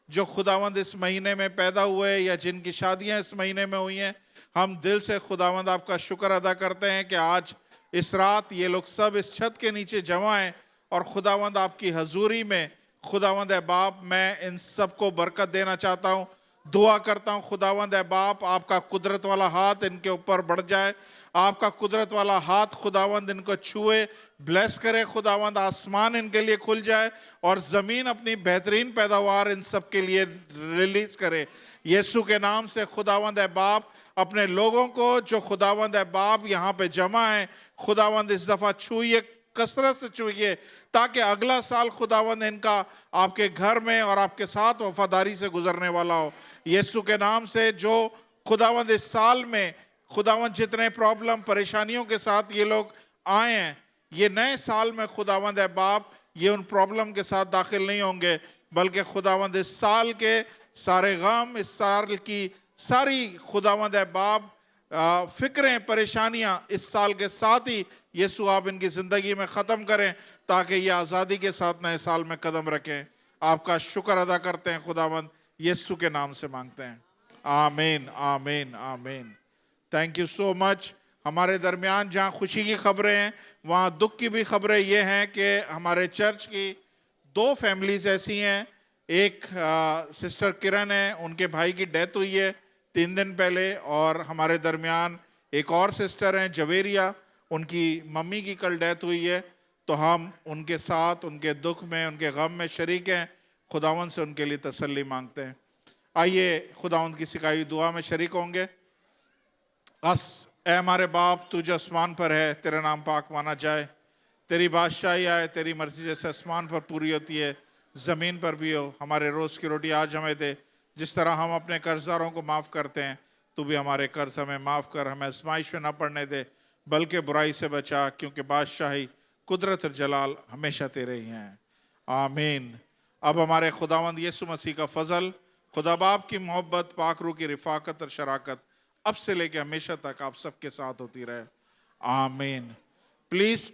जो खुदावंद इस महीने में पैदा हुए या जिनकी शादियां इस महीने में हुई हैं। हम दिल से खुदावंद आपका शुक्र अदा करते हैं कि आज इस रात ये लोग सब इस छत के नीचे जमा हैं, और खुदावंद आपकी हजूरी में खुदावंद है बाप, मैं इन सबको बरकत देना चाहता हूँ। दुआ करता हूँ खुदावंद है बाप, आपका कुदरत वाला हाथ इनके ऊपर बढ़ जाए, आपका कुदरत वाला हाथ खुदावंद इनको छुए, ब्लेस करे खुदावंद, आसमान इनके लिए खुल जाए और ज़मीन अपनी बेहतरीन पैदावार इन सब के लिए रिलीज करे। यीशु के नाम से खुदावंद है बाप, अपने लोगों को जो खुदावंद है बाप यहाँ पे जमा है, खुदावंद इस दफ़ा छुइए, कसरत से छुइए, ताकि अगला साल खुदावंद इनका आपके घर में और आपके साथ वफादारी से गुजरने वाला हो। यीशु के नाम से जो खुदावंद इस साल में खुदावंद जितने प्रॉब्लम परेशानियों के साथ ये लोग आए हैं, ये नए साल में खुदावंद है बाप, ये उन प्रॉब्लम के साथ दाखिल नहीं होंगे, बल्कि खुदावंद इस साल के सारे गम, इस साल की सारी खुदावंद है बाप फिक्रें, परेशानियां इस साल के साथ ही यीशु आप इनकी ज़िंदगी में ख़त्म करें, ताकि ये आज़ादी के साथ नए साल में कदम रखें। आपका शुक्र अदा करते हैं खुदावंद, यीशु के नाम से मांगते हैं, आमीन आमीन आमीन। Thank you so much. हमारे दरमियान जहाँ खुशी की खबरें हैं, वहाँ दुख की भी खबरें ये हैं कि हमारे चर्च की 2 फैमिलीज ऐसी हैं। एक सिस्टर किरण है, उनके भाई की डेथ हुई है 3 दिन पहले, और हमारे दरमियान एक और सिस्टर हैं जवेरिया, उनकी मम्मी की कल डेथ हुई है। तो हम उनके साथ उनके दुख में, उनके गम में शरीक हैं, खुदावंद से उनके लिए तसल्ली मांगते हैं। आइए खुदावंद की सिखाई दुआ में शरीक होंगे। ऐ हमारे बाप, तू जो आसमान पर है, तेरा नाम पाक माना जाए, तेरी बादशाही आए, तेरी मर्जी जैसे आसमान पर पूरी होती है ज़मीन पर भी हो। हमारे रोज़ की रोटी आज हमें दे, जिस तरह हम अपने कर्जदारों को माफ़ करते हैं, तू भी हमारे कर्ज हमें माफ़ कर, हमें आजमाइश में न पड़ने दे, बल्कि बुराई से बचा, क्योंकि बादशाही, कुदरत और जलाल हमेशा तेरे ही हैं, आमीन। अब हमारे खुदावंद यीशु मसीह का फजल, खुदा बाप की मोहब्बत, पाक रूह की रिफाकत और शराकत अब से लेकर हमेशा तक आप सबके साथ होती रहे, आमीन। प्लीज